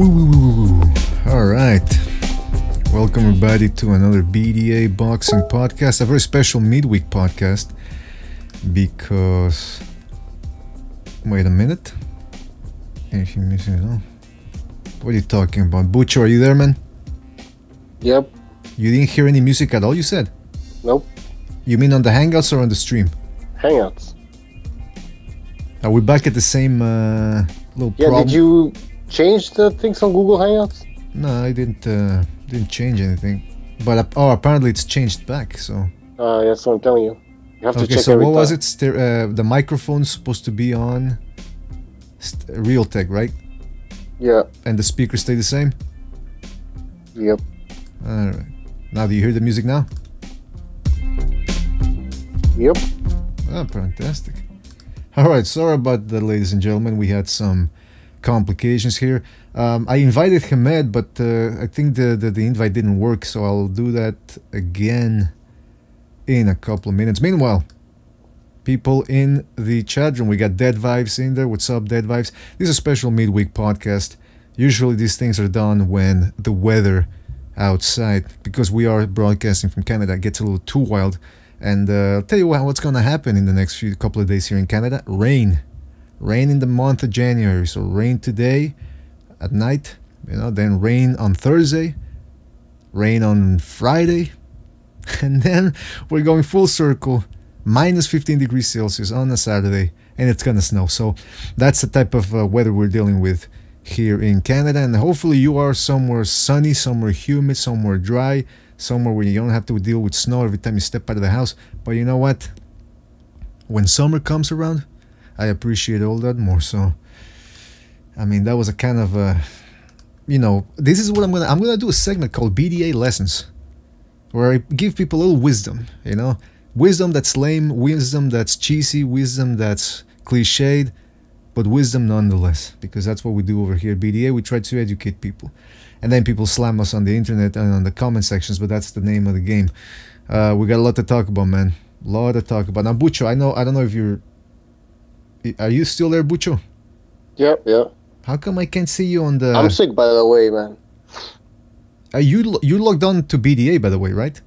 All right. Welcome everybody to another BDA Boxing Podcast, a very special midweek podcast because... Wait a minute. Anything missing at all? What are you talking about? Butcher, are you there, man? Yep. You didn't hear any music at all, you said? Nope. You mean on the Hangouts or on the stream? Hangouts. Are we back at the same little Yeah, problem? did you change the things on Google Hangouts? No, I didn't change anything. But apparently it's changed back, so... That's what I'm telling you. You have to Okay, check so every what time. was it? The microphone's supposed to be on Realtek, right? Yeah. And the speakers stay the same? Yep. Alright. Now do you hear the music now? Yep. Oh, fantastic. Alright, sorry about that, ladies and gentlemen. We had some complications here. I invited Hamed, but I think the invite didn't work, so I'll do that again in a couple of minutes. Meanwhile, people in the chat room, we got Dead Vibes in there. What's up, Dead Vibes? This is a special midweek podcast. Usually these things are done when the weather outside, because we are broadcasting from Canada, gets a little too wild. And I'll tell you what's going to happen in the next couple of days here in Canada. Rain in the month of January. So rain today at night, then rain on Thursday, rain on Friday, and then we're going full circle, minus 15 degrees Celsius on a Saturday, and it's gonna snow. So that's the type of weather we're dealing with here in Canada, and hopefully you are somewhere sunny, somewhere humid, somewhere dry, somewhere where you don't have to deal with snow every time you step out of the house. But you know what? When summer comes around, I appreciate all that more. So I mean, that was a kind of this is what I'm gonna do a segment called BDA Lessons, where I give people a little wisdom, wisdom that's lame, wisdom that's cheesy, wisdom that's cliched, but wisdom nonetheless, because that's what we do over here at BDA. We try to educate people, and then people slam us on the internet and on the comment sections, but that's the name of the game. We got a lot to talk about, man. A lot to talk about. Now, Bucho, I don't know if are you still there, Bucho? Yep, yeah. How come I can't see you on the... I'm sick, by the way, man. You logged on to BDA, by the way, right?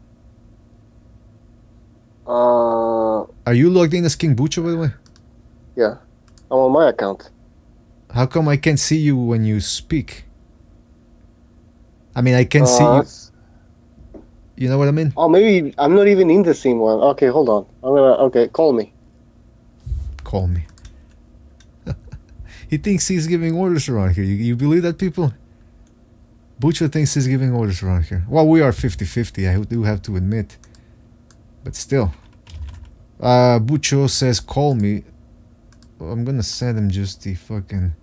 Are you logged in as King Bucho, by the way? Yeah. I'm on my account. How come I can't see you when you speak? I mean, I can see you. You know what I mean? Oh, maybe I'm not even in the same one. Okay, hold on. Okay, call me. Call me. He thinks he's giving orders around here. You believe that, people? Bucho thinks he's giving orders around here. Well, we are 50-50, I do have to admit. But still. Bucho says, call me. I'm gonna send him just the fucking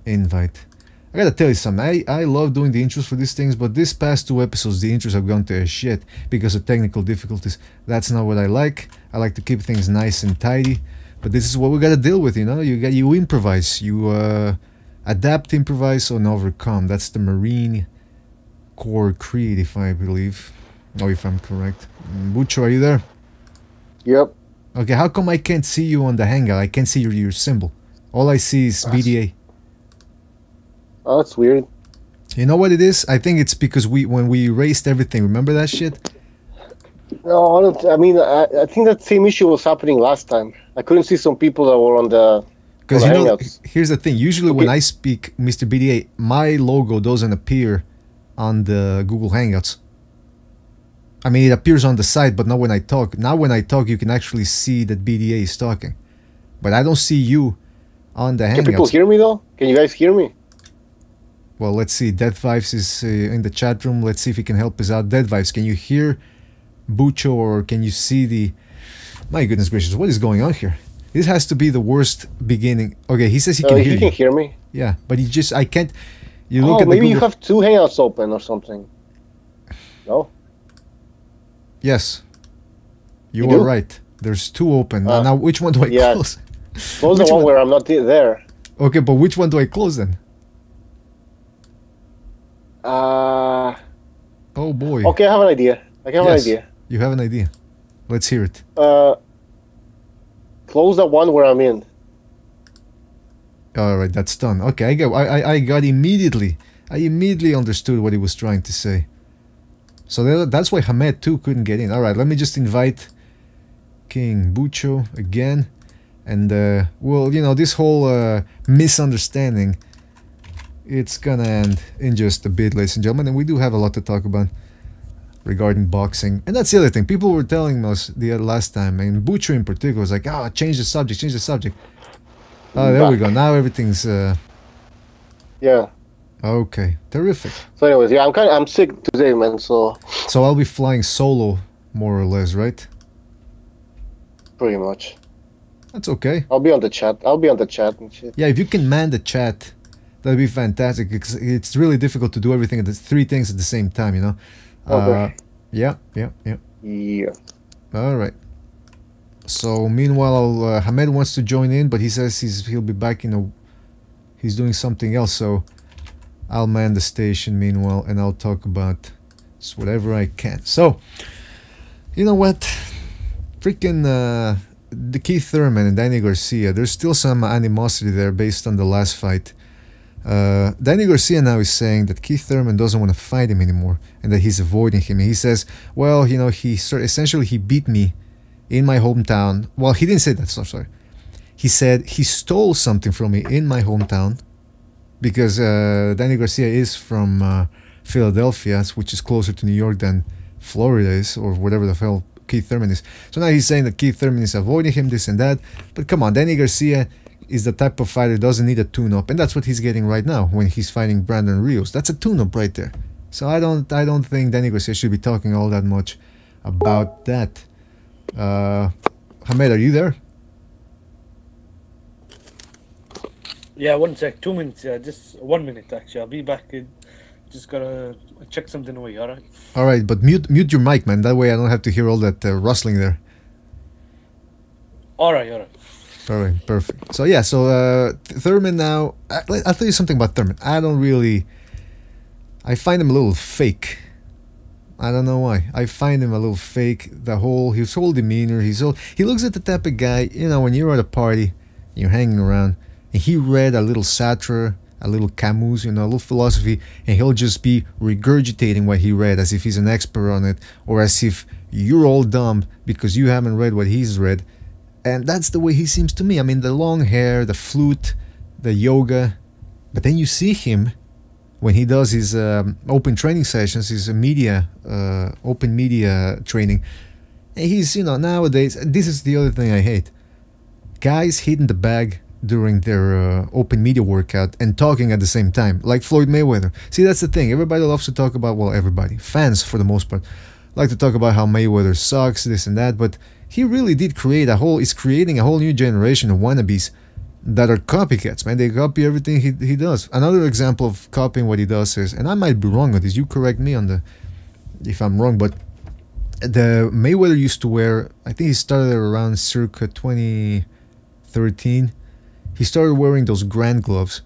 invite. I gotta tell you something. I love doing the intros for these things, but these past 2 episodes, the intros have gone to shit because of technical difficulties. That's not what I like. I like to keep things nice and tidy. But this is what we gotta deal with, You improvise, you adapt, improvise, and overcome. That's the Marine Corps creed, if I believe, or if I'm correct. Bucho, are you there? Yep. Okay, how come I can't see you on the Hangout? I can't see your symbol. All I see is BDA. Oh, that's weird. You know what it is? I think it's because when we erased everything. Remember that shit? No, I don't. I mean, I think that same issue was happening last time. I couldn't see some people that were on the Hangouts. Here's the thing. Usually when I speak Mr. BDA, my logo doesn't appear on the Google Hangouts. I mean, it appears on the side, but not when I talk. Now when I talk, you can actually see that BDA is talking. But I don't see you on the Hangouts. Can people hear me, though? Can you guys hear me? Well, let's see. Dead Vibes is in the chat room. Let's see if he can help us out. Dead Vibes, can you hear Bucho, or can you see the... My goodness gracious, what is going on here? This has to be the worst beginning. Okay, he says he can hear you. He can hear me. Yeah, but I can't... You look at maybe the you have 2 Hangouts open or something. No? Yes. You are right. There's 2 open. Now, which one do I close? Close the one where I'm not there. Okay, but which one do I close then? Oh boy. Okay, I have an idea. An idea. You have an idea. Let's hear it. Close the one where I'm in. All right, that's done. Okay, I got immediately. I immediately understood what he was trying to say. So that's why Hamed too couldn't get in. All right, let me just invite King Bucho again, and well, you know, this whole misunderstanding, it's gonna end in just a bit, ladies and gentlemen, and we do have a lot to talk about regarding boxing. And that's the other thing. People were telling us the last time, and Bucho in particular was like, "Ah, change the subject, change the subject." Oh, there we go. Now everything's yeah. Okay, terrific. So anyways, yeah, I'm sick today, man, so I'll be flying solo, more or less, right? pretty much. That's okay. I'll be on the chat. And shit. Yeah, if you can man the chat, that'd be fantastic. It's really difficult to do everything at the three things at the same time, you know? Okay. Yeah. Yeah. All right. So meanwhile, Hamed wants to join in, but he says he'll be back in a... He's doing something else, so I'll man the station meanwhile, and I'll talk about just whatever I can. So, you know what? Freaking the Keith Thurman and Danny Garcia, there's still some animosity there based on the last fight. Danny Garcia now is saying that Keith Thurman doesn't want to fight him anymore and that he's avoiding him. And he says, well, you know, essentially he beat me in my hometown. Well, he didn't say that, so sorry. He said he stole something from me in my hometown because Danny Garcia is from Philadelphia, which is closer to New York than Florida is, or whatever the hell Keith Thurman is. So now he's saying that Keith Thurman is avoiding him, this and that. But come on, Danny Garcia is the type of fighter who doesn't need a tune-up, and that's what he's getting right now when he's fighting Brandon Rios. That's a tune-up right there. So I don't think Danny Garcia should be talking all that much about that. Hamed, are you there? Yeah, 1 sec, 2 minutes. Yeah, just 1 minute actually. I'll be back in. Just gotta check something away. All right. All right, but mute your mic, man. That way I don't have to hear all that rustling there. All right. All right, perfect. So yeah, Thurman now. I'll tell you something about Thurman. I find him a little fake. I don't know why. I find him a little fake. His whole demeanor. He looks at the type of guy, you know, when you're at a party, you're hanging around, and he read a little Sartre, a little Camus, you know, a little philosophy, and he'll just be regurgitating what he read as if he's an expert on it, or as if you're all dumb because you haven't read what he's read. And that's the way he seems to me. I mean, the long hair, the flute, the yoga. But then you see him when he does his open training sessions, his open media training. And he's, you know, nowadays, this is the other thing I hate. Guys hitting the bag during their open media workout and talking at the same time, like Floyd Mayweather. See, that's the thing. Everybody loves to talk about, well, everybody, fans for the most part, like to talk about how Mayweather sucks, this and that, but he really did he's creating a whole new generation of wannabes that are copycats, man. They copy everything he does. Another example of copying what he does is, and I might be wrong on this, you correct me if I'm wrong, but the Mayweather used to wear, I think he started around circa 2013, he started wearing those Grand gloves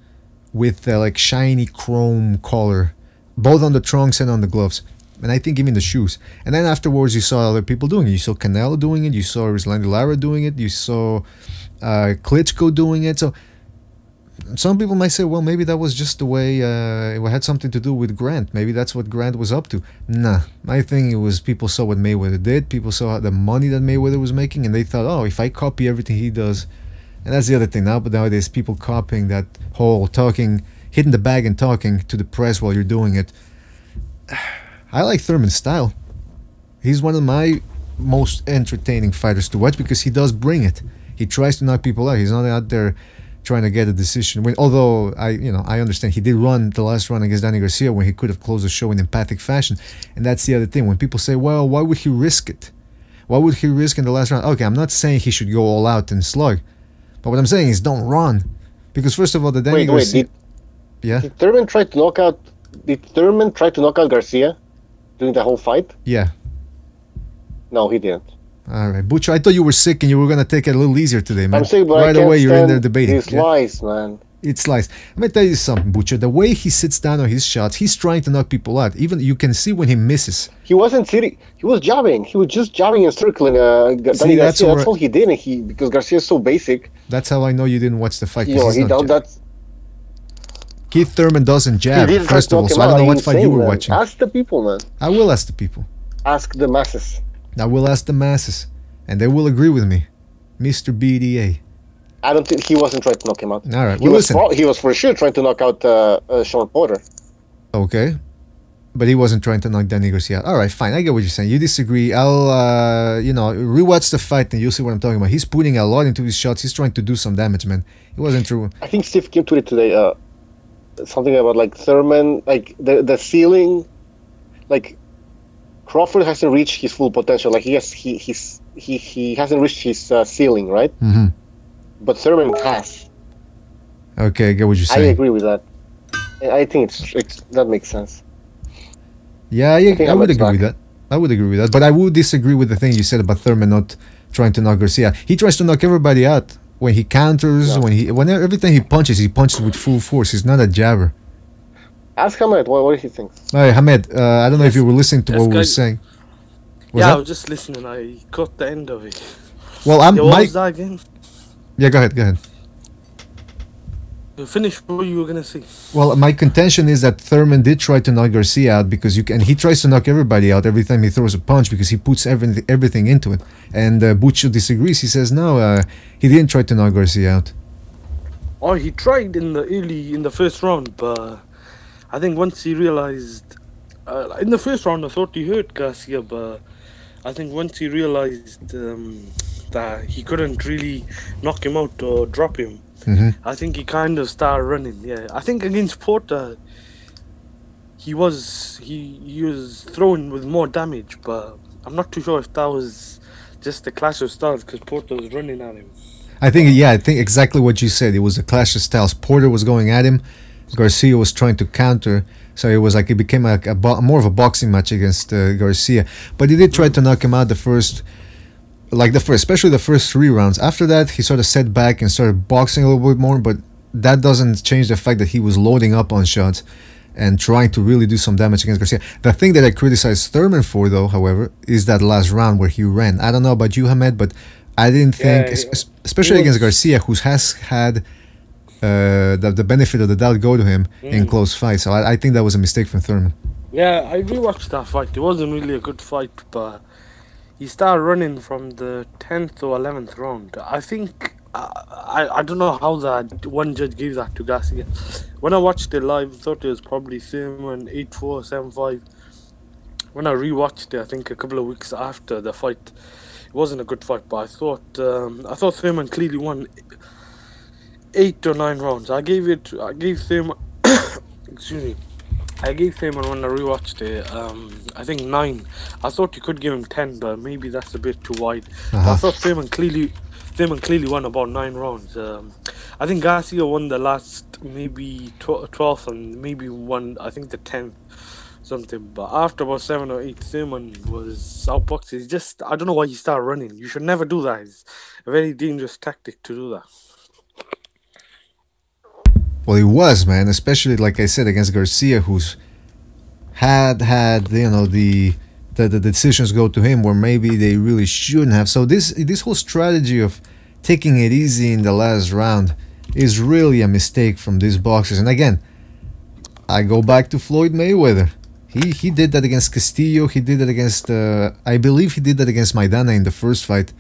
with like shiny chrome color, both on the trunks and on the gloves. And I think even the shoes. And then afterwards you saw other people doing it. You saw Canelo doing it. You saw Ruslan Lara doing it. You saw Klitschko doing it. So some people might say, well, maybe that was just the way it had something to do with Grant. Maybe that's what Grant was up to. Nah, I think it was people saw what Mayweather did. People saw the money that Mayweather was making, and they thought, oh, if I copy everything he does. And that's the other thing now. But nowadays people copying that whole hitting the bag and talking to the press while you're doing it. I like Thurman's style. He's one of my most entertaining fighters to watch because he does bring it. He tries to knock people out. He's not out there trying to get a decision. Although I understand he did run the last run against Danny Garcia when he could have closed the show in empathic fashion. And that's the other thing. When people say, well, why would he risk it? Why would he risk in the last round? Okay, I'm not saying he should go all out and slug. But what I'm saying is don't run. Because first of all, the Danny Garcia... Did Thurman try to knock out Garcia during the whole fight? Yeah. No, he didn't. All right, Butcher, I thought you were sick and you were going to take it a little easier today, man. I'm sick, but right away you're in there debating. It's lies, man. It's lies. Let me tell you something, Butcher. The way he sits down on his shots, he's trying to knock people out. Even you can see when he misses. He wasn't sitting. He was jabbing. He was just jabbing and circling. That's all he did. Because Garcia is so basic. That's how I know you didn't watch the fight. You know, he don't. That's Keith Thurman doesn't jab, first of all, so I don't know what fight you were watching. Ask the people, man. I will ask the people. Ask the masses. I will ask the masses, and they will agree with me, Mr. BDA. I don't think he wasn't trying to knock him out. All right, well, listen. He was for sure trying to knock out Sean Porter. Okay. But he wasn't trying to knock Danny Garcia out. All right, fine. I get what you're saying. You disagree. I'll, rewatch the fight and you'll see what I'm talking about. He's putting a lot into his shots. He's trying to do some damage, man. It wasn't true. I think Steve Kim tweeted today something about, like, Thurman, like, the ceiling, like, Crawford hasn't reached his full potential. Like, he hasn't reached his ceiling, right? Mm-hmm. But Thurman has. Okay, I get what you're saying. I agree with that. I think that makes sense. Yeah, I would agree with that. I would agree with that. But I would disagree with the thing you said about Thurman not trying to knock Garcia. He tries to knock everybody out when he counters, every time he punches with full force. He's not a jabber. Ask Hamed what he thinks. All right, Hamed, I don't know if you were listening to what we were saying. I was just listening. I caught the end of it. Well, what was that again? Yeah, go ahead. Finish what you were gonna say. Well, my contention is that Thurman did try to knock Garcia out because he tries to knock everybody out every time he throws a punch because he puts everything into it. And Buccio disagrees. He says no, he didn't try to knock Garcia out. Oh, he tried in the first round, but I think once he realized in the first round I thought he hurt Garcia, but I think once he realized that he couldn't really knock him out or drop him. Mm-hmm. I think he kind of started running. Yeah, I think against Porter, he was throwing with more damage, but I'm not too sure if that was just a clash of styles because Porter was running at him. I think exactly what you said. It was a clash of styles. Porter was going at him, Garcia was trying to counter. So it was like it became more of a boxing match against Garcia. But he did try to knock him out especially the first 3 rounds. After that, he sort of set back and started boxing a little bit more, but that doesn't change the fact that he was loading up on shots and trying to really do some damage against Garcia. The thing that I criticize Thurman for, though, however, is that last round where he ran. I don't know about you, Hamed, but I didn't think, especially against Garcia, who has had the benefit of the doubt go to him in close fights. So I think that was a mistake from Thurman. Yeah, I rewatched that fight. It wasn't really a good fight, but he started running from the 10th or 11th round. I think, I don't know how that one judge gave that to Garcia. When I watched it live, I thought it was probably Thurman 8-4, 7-5. When I rewatched it, I think a couple of weeks after the fight, it wasn't a good fight, but I thought Thurman clearly won 8 or 9 rounds. I gave Thurman, excuse me. I gave Thurman when I rewatched it, I think 9. I thought you could give him 10, but maybe that's a bit too wide. I thought Thurman clearly won about 9 rounds. I think Garcia won the last maybe 12th and maybe won, I think, the 10th something. But after about 7 or 8, Thurman was outboxed. It's just, I don't know why he started running. You should never do that. It's a very dangerous tactic to do that. Well, he was, man, especially, like I said, against Garcia, who's had the decisions go to him where maybe they really shouldn't have. So this whole strategy of taking it easy in the last round is really a mistake from these boxers. And again, I go back to Floyd Mayweather. He did that against Castillo. He did that against, I believe he did that against Maidana in the first fight.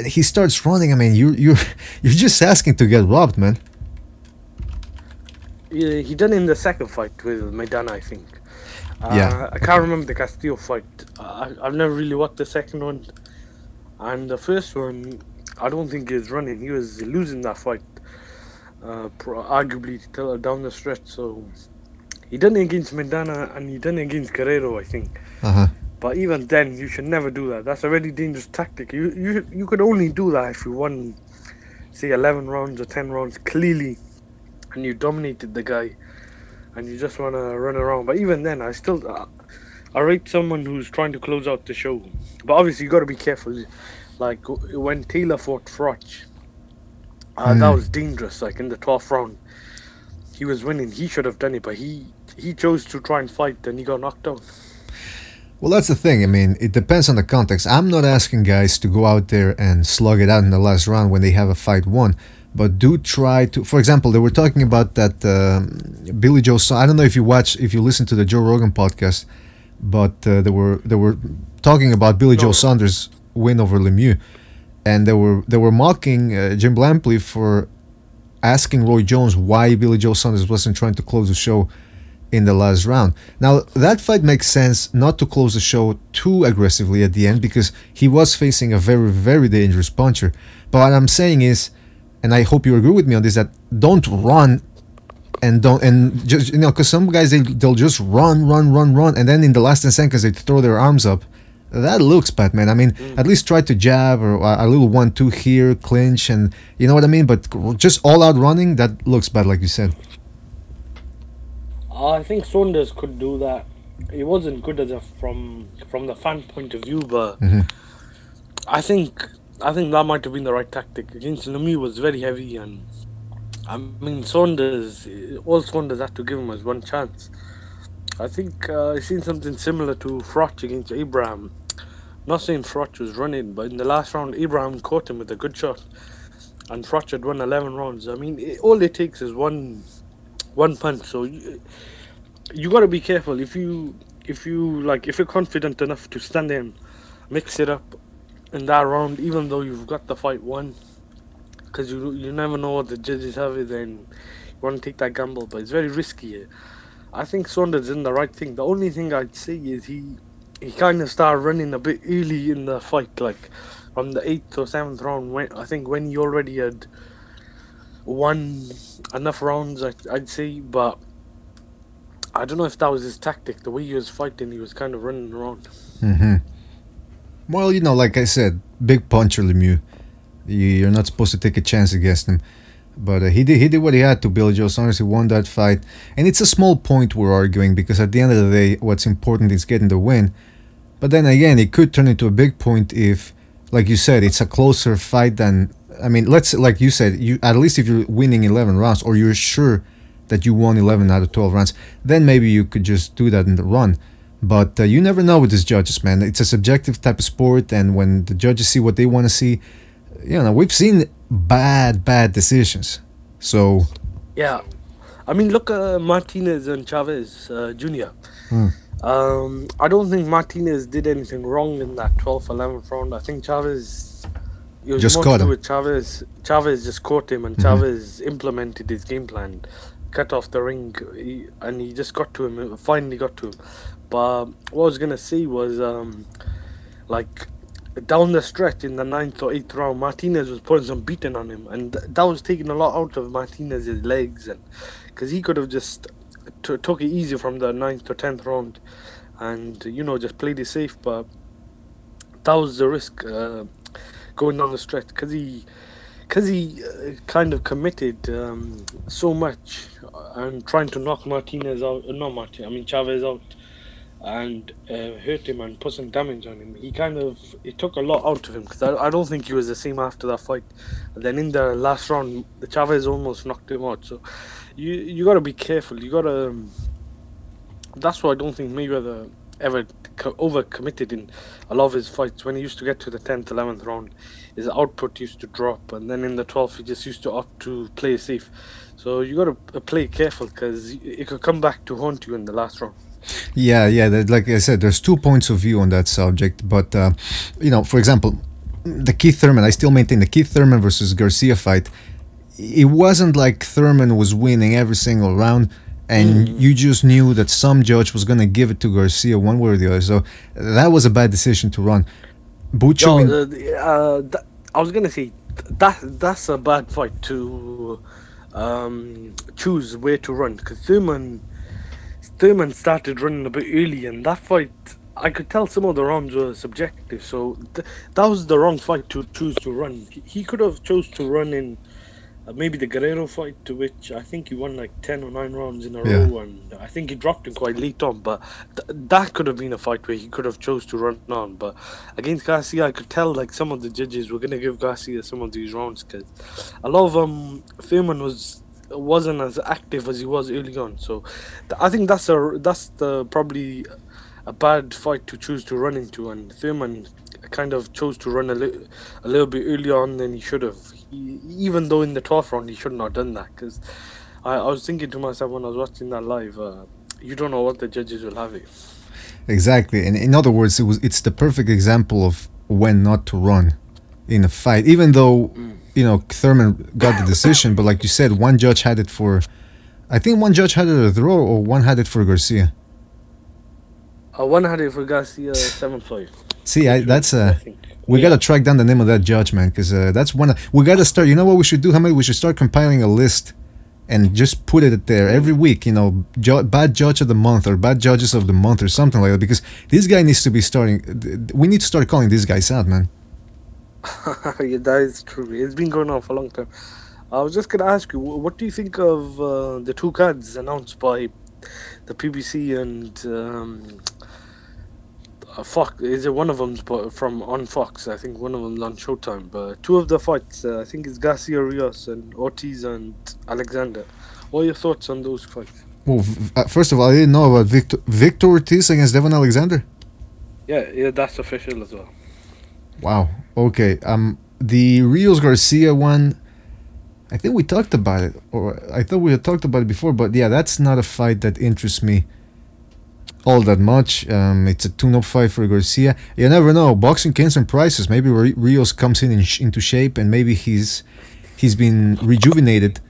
He starts running. I mean, you're just asking to get robbed, man. Yeah, he done it in the second fight with Maidana, I think. Yeah. I can't remember the Castillo fight. I've never really watched the second one. And the first one, I don't think he was running. He was losing that fight, arguably down the stretch. So he done it against Maidana and he done it against Guerrero, I think. But even then, you should never do that. That's a very dangerous tactic. You could only do that if you won, say, 11 rounds or 10 rounds clearly, and you dominated the guy, and you just want to run around. But even then, I rate someone who's trying to close out the show. But obviously, you got to be careful. Like when Taylor fought Froch, that was dangerous. Like in the 12th round, he was winning. He should have done it, but he chose to try and fight, and he got knocked out. Well, that's the thing. I mean, it depends on the context. I'm not asking guys to go out there and slug it out in the last round when they have a fight won, but do try to. For example, they were talking about that Billy Joe. I don't know if you listen to the Joe Rogan podcast, but they were talking about Billy Joe Saunders' win over Lemieux, and they were mocking Jim Lampley for asking Roy Jones why Billy Joe Saunders wasn't trying to close the show in the last round. Now, that fight makes sense not to close the show too aggressively at the end because he was facing a very, very dangerous puncher. But what I'm saying is, and I hope you agree with me on this, that don't run and just, because some guys, they'll just run, and then in the last 10 seconds, they throw their arms up. That looks bad, man. I mean, at least try to jab or a little 1-2 here, clinch, and you know what I mean? But just all out running, that looks bad, like you said. I think Saunders could do that. He wasn't good from the fan point of view, but I think that might have been the right tactic. Against Lemieux was very heavy, and I mean all Saunders had to give him was one chance. I think I've seen something similar to Froch against Abraham. Not saying Froch was running, but in the last round, Abraham caught him with a good shot, and Froch had won 11 rounds. I mean, all it takes is one punch. So you got to be careful. If you're confident enough to stand there and mix it up in that round, even though you've got the fight won, because you never know what the judges have, then you want to take that gamble. But it's very risky. I think Saunders did the right thing. The only thing I'd say is he kind of started running a bit early in the fight, like from the 8th or 7th round. When he already had won enough rounds, I'd say. But I don't know if that was his tactic. The way he was fighting, he was kind of running around. Well, like I said, big puncher Lemieux. You're not supposed to take a chance against him. But he did what he had to. Billy Joe Saunders, he won that fight. And it's a small point we're arguing, because at the end of the day, what's important is getting the win. But then again, it could turn into a big point if, like you said, it's a closer fight than... I mean, like you said, at least if you're winning 11 rounds, or you're sure that you won 11 out of 12 rounds, then maybe you could just do that in the run. But you never know with these judges, man. It's a subjective type of sport, and when the judges see what they want to see, we've seen bad decisions. So yeah, I mean, look at Martinez and Chavez Jr. I don't think Martinez did anything wrong in that 12th, 11th round. I think Chavez, it was just more caught to do him. with Chavez. Chavez just caught him, and Chavez implemented his game plan, cut off the ring, and he just got to him. Finally got to him. But what I was gonna say was, down the stretch in the 9th or 8th round, Martinez was putting some beating on him, and that was taking a lot out of Martinez's legs, and because he could have just took it easy from the 9th or 10th round, and just played it safe. But that was the risk going down the stretch, because he kind of committed so much and trying to knock Chavez out, and hurt him and put some damage on him. It took a lot out of him, because I don't think he was the same after that fight. And then in the last round, Chavez almost knocked him out. So you got to be careful. That's why I don't think Mayweather ever over-committed in a lot of his fights. When he used to get to the 10th, 11th round, his output used to drop, and then in the 12th, he just used to opt to play safe. So you got to play careful, because it could come back to haunt you in the last round. Yeah, like I said, there's two points of view on that subject. But for example, the Keith Thurman, I still maintain the Keith Thurman versus Garcia fight. It wasn't like Thurman was winning every single round, and you just knew that some judge was gonna give it to Garcia one way or the other. So that was a bad decision to run. I was gonna say that's a bad fight to choose where to run, because Thurman started running a bit early, and that fight, I could tell some of the rounds were subjective, so that was the wrong fight to choose to run. He could have chose to run in maybe the Guerrero fight, to which I think he won like 10 or 9 rounds in a row, and I think he dropped him quite late on, but that could have been a fight where he could have chose to run on. But against Garcia, I could tell like some of the judges were going to give Garcia some of these rounds, because a lot of Thurman wasn't as active as he was early on. So I think that's probably a bad fight to choose to run into, and Thurman kind of chose to run a little bit earlier on than he should have. Even though in the 12th round he shouldn't have done that, because I was thinking to myself when I was watching that live, you don't know what the judges will have it. Exactly, and in other words, it's the perfect example of when not to run in a fight. Even though Thurman got the decision, but like you said, one judge had it for. I think one judge had it a draw, or one had it for Garcia. One had it for Garcia 7-5. See, we gotta track down the name of that judge, man, because that's one. We gotta start. You know what we should do, Hamid? We should start compiling a list and just put it there every week. Bad judge of the month or bad judges of the month or something like that. Because this guy needs to be starting. We need to start calling these guys out, man. Yeah, that is true. It's been going on for a long time. I was just gonna ask you, what do you think of the two cards announced by the PBC and Fox? Is it one of them's from on Fox? I think one of them's on Showtime. But two of the fights, I think it's Garcia Rios and Ortiz and Alexander. What are your thoughts on those fights? Well, first of all, I didn't know about Victor Ortiz against Devon Alexander. Yeah, that's official as well. Wow. Okay. The Rios Garcia one, I think we talked about it, or I thought we had talked about it before. But yeah, that's not a fight that interests me all that much. It's a tune-up fight for Garcia. You never know. Boxing can surprises. Maybe Rios comes into shape, and maybe he's been rejuvenated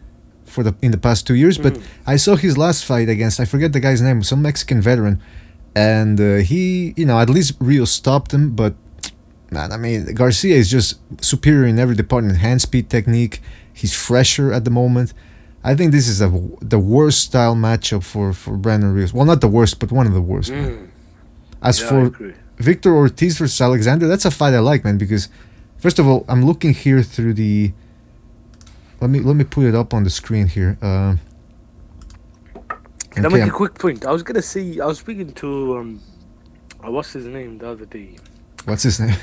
in the past 2 years. But I saw his last fight against, I forget the guy's name, some Mexican veteran, and he, at least Rios stopped him. But man, I mean, Garcia is just superior in every department. Hand speed, technique. He's fresher at the moment. I think this is the worst style matchup for Brandon Rios. Well, not the worst, but one of the worst. As for Victor Ortiz versus Alexander, that's a fight I like, man, because first of all, I'm looking here through the. Let me put it up on the screen here. Can I make a quick point? I was speaking to what's his name the other day. What's his name?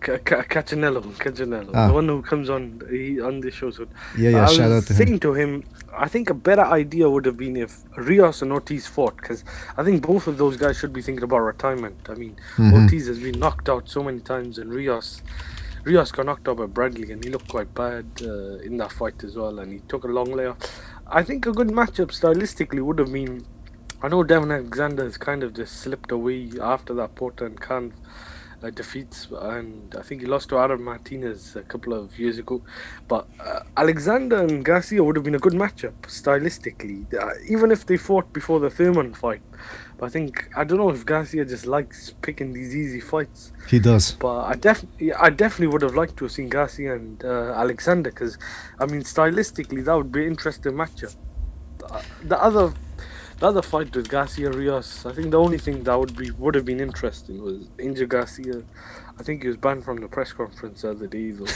Cacinello, the one who comes on the show. So yeah, shout out to him. Saying to him, I think a better idea would have been if Rios and Ortiz fought, because I think both of those guys should be thinking about retirement. I mean, Ortiz has been knocked out so many times, and Rios got knocked out by Bradley, and he looked quite bad in that fight as well, and he took a long layoff. I think a good matchup stylistically would have been. I know Devon Alexander has kind of just slipped away after that Porter and Khan defeats, and I think he lost to Adam Martinez a couple of years ago. But Alexander and Garcia would have been a good matchup stylistically, even if they fought before the Thurman fight. But I don't know if Garcia just likes picking these easy fights. He does. But I definitely would have liked to have seen Garcia and Alexander, because I mean, stylistically that would be an interesting matchup. The other fight with Garcia Rios, I think the only thing that would have been interesting was Angel Garcia. I think he was banned from the press conference the other day, though.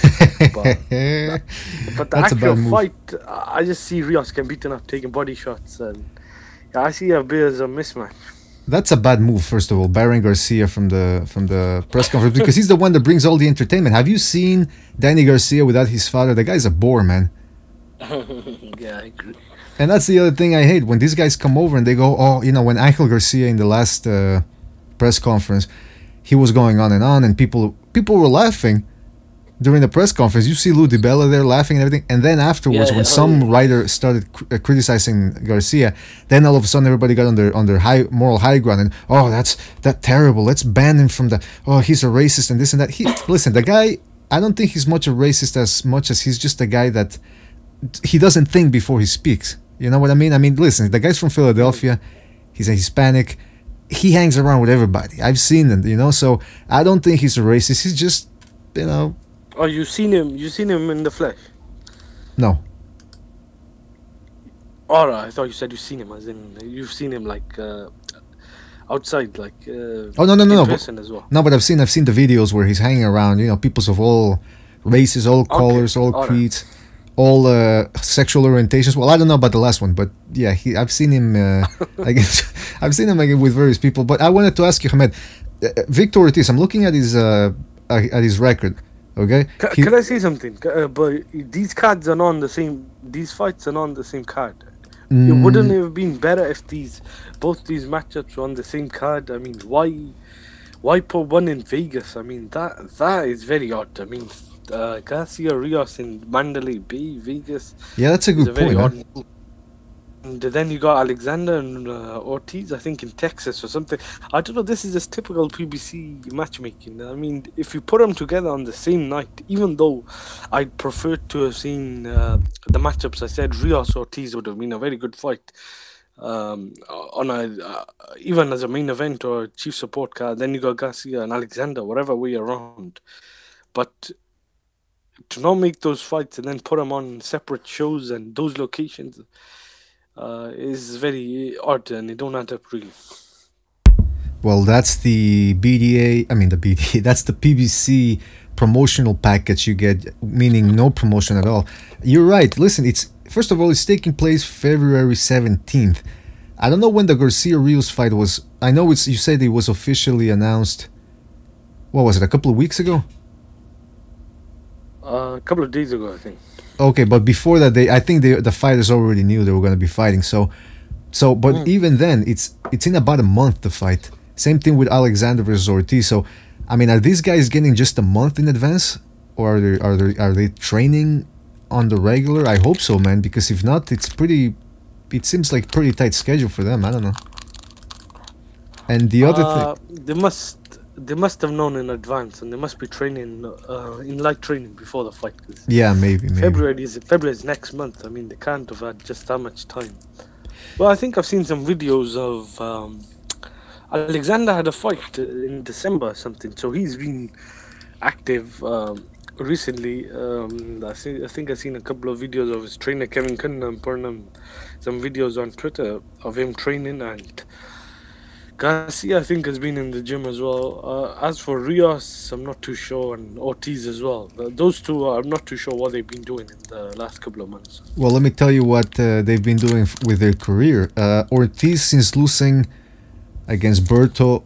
but the actual fight, I just see Rios getting beaten up, taking body shots, and I see a bit as a mismatch. That's a bad move, first of all, barring Garcia from the press conference, because he's the one that brings all the entertainment. Have you seen Danny Garcia without his father? The guy's a bore, man. Yeah, I agree. And that's the other thing I hate, when these guys come over and they go, when Angel Garcia in the last press conference, he was going on, and people were laughing during the press conference. You see Lou DiBella there laughing and everything, and then afterwards, when some writer started criticizing Garcia, then all of a sudden everybody got on their moral high ground, and that's terrible. Let's ban him from the. He's a racist and this and that. Listen, the guy, I don't think he's much a racist as much as he's just a guy that he doesn't think before he speaks. You know what I mean? I mean, listen, the guy's from Philadelphia. He's a Hispanic. He hangs around with everybody. I've seen him, so I don't think he's a racist. He's just, Oh, you've seen him? You've seen him in the flesh? No. Alright, I thought you said you've seen him, as in you've seen him like outside, like. No. In person as well. No, but I've seen the videos where he's hanging around. Peoples of all races, all colors, all creeds. All sexual orientations. Well, I don't know about the last one, but yeah, I've seen him. I guess I've seen him with various people. But I wanted to ask you, Hamed, Victor Ortiz. I'm looking at his record. Okay. Can I say something? But these cards are not on the same. These fights are not on the same card. It wouldn't have been better if both these matchups were on the same card. I mean, why put one in Vegas? I mean, that is very odd. I mean, Garcia Rios in Mandalay Bay, Vegas. Yeah, that's a good point. Odd move. And then you got Alexander and Ortiz, I think, in Texas or something. I don't know. This is just typical PBC matchmaking. I mean, if you put them together on the same night, even though I'd prefer to have seen the matchups, I said Rios Ortiz would have been a very good fight. On even as a main event or chief support card. Then you got Garcia and Alexander, whatever way around. But to not make those fights and then put them on separate shows and those locations is very odd, and it don't add up really. Well, that's the BDA. I mean, the BDA. That's the PBC promotional package you get, meaning no promotion at all. You're right. Listen, first of all, it's taking place February 17th. I don't know when the Garcia Rios fight was. I know you said it was officially announced. What was it? A couple of weeks ago? A couple of days ago, I think. Okay, but before that, I think the fighters already knew they were going to be fighting. But even then, it's in about a month to fight. Same thing with Alexander versus Ortiz. So, I mean, are these guys getting just a month in advance, or are they training on the regular? I hope so, man. Because if not, it seems like pretty tight schedule for them. I don't know. And the other thing, they must have known in advance, and they must be training in light training before the fight. Yeah, maybe. February is next month. I mean, they can't have had just that much time. Well, I think I've seen some videos of Alexander had a fight in December or something, so he's been active recently. I think I've seen a couple of videos of his trainer Kevin Cunningham putting some videos on Twitter of him training, and Garcia, I think, has been in the gym as well. As for Rios, I'm not too sure, and Ortiz as well. Those two, I'm not too sure what they've been doing in the last couple of months. Well, let me tell you what they've been doing with their career. Ortiz, since losing against Berto,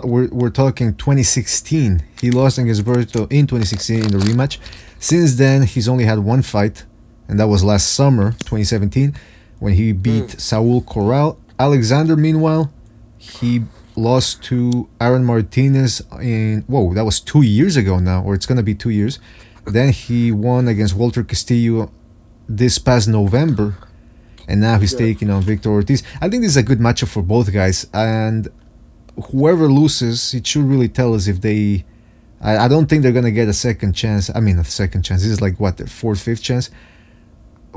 we're talking 2016. He lost against Berto in 2016 in the rematch. Since then, he's only had one fight, and that was last summer, 2017, when he beat Saul Corral. Alexander, meanwhile, he lost to Aaron Martinez that was 2 years ago now, or it's going to be 2 years. Then he won against Walter Castillo this past November, and now he's taking on Victor Ortiz. I think this is a good matchup for both guys, and whoever loses, it should really tell us if they... I don't think they're going to get a second chance. I mean, a second chance. This is like, what, their fourth, fifth chance?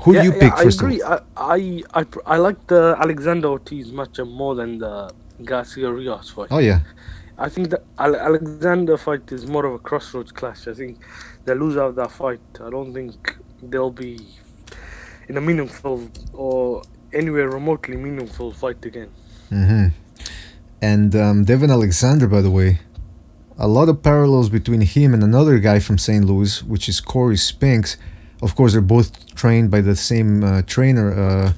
Who do you pick first? I agree. I like the Alexander Ortiz matchup more than the Garcia Rios fight. Oh yeah, I think the Alexander fight is more of a crossroads clash. I think the loser of that fight, I don't think they'll be in a meaningful or anywhere remotely meaningful fight again. And Devin Alexander, by the way, a lot of parallels between him and another guy from St. Louis, which is Corey Spinks. Of course, they're both trained by the same trainer.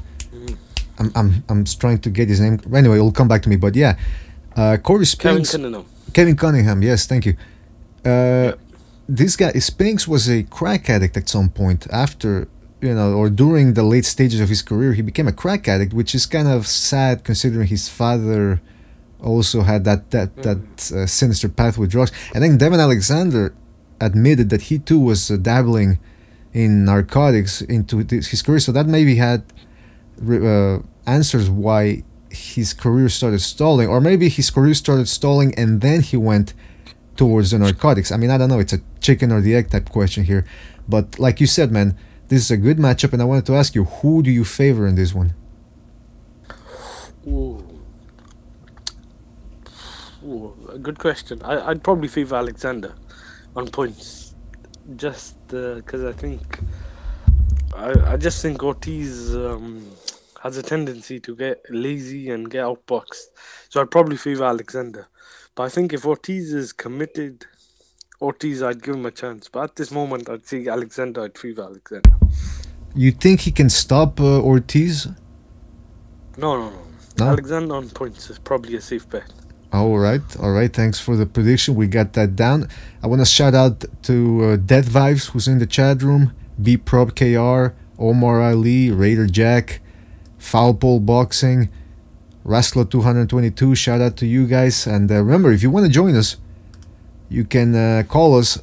I'm trying to get his name. Anyway, it'll come back to me. But yeah, Corey Spinks. Kevin Cunningham. Yes, thank you. This guy Spinks was a crack addict at some point after, or during the late stages of his career. He became a crack addict, which is kind of sad considering his father also had that sinister path with drugs. And then Devin Alexander admitted that he too was dabbling in narcotics into his career, so that maybe had answers why his career started stalling, or maybe his career started stalling and then he went towards the narcotics. I mean, I don't know, it's a chicken or the egg type question here, but like you said, man, this is a good matchup, and I wanted to ask you, who do you favor in this one? A good question. I'd probably favor Alexander on points, just because I just think Ortiz has a tendency to get lazy and get outboxed. So I'd probably favor Alexander. But I think if Ortiz is committed, I'd give him a chance. But at this moment, I'd say Alexander, I'd favor Alexander. You think he can stop Ortiz? No. Alexander on points is probably a safe bet. All right. Thanks for the prediction. We got that down. I want to shout out to Death Vibes, who's in the chat room, B Prob KR, Omar Ali, Raider Jack, Foul Pole Boxing, Wrestler 222. Shout out to you guys. And remember, if you want to join us, you can call us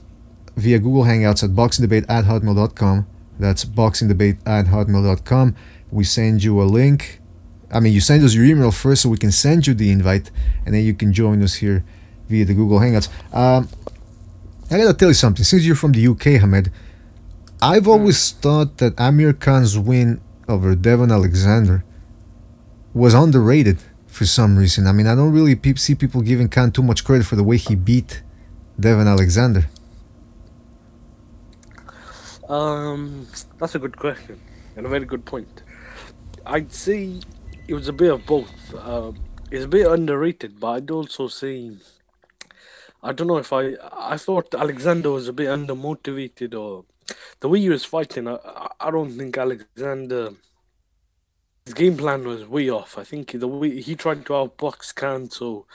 via Google Hangouts at boxingdebate@hotmail.com. That's boxingdebate@hotmail.com. We send you a link. I mean, you send us your email first so we can send you the invite, and then you can join us here via the Google Hangouts. I gotta tell you something. Since you're from the UK, Hamed, I've always thought that Amir Khan's win over Devon Alexander was underrated for some reason. I mean, I don't really see people giving Khan too much credit for the way he beat Devon Alexander. That's a good question and a very good point. I'd say it was a bit of both. It's a bit underrated, but I'd also say, I don't know if I thought Alexander was a bit undermotivated, or the way he was fighting. I don't think Alexander, his game plan was way off. I think the way he tried to outbox Khan. So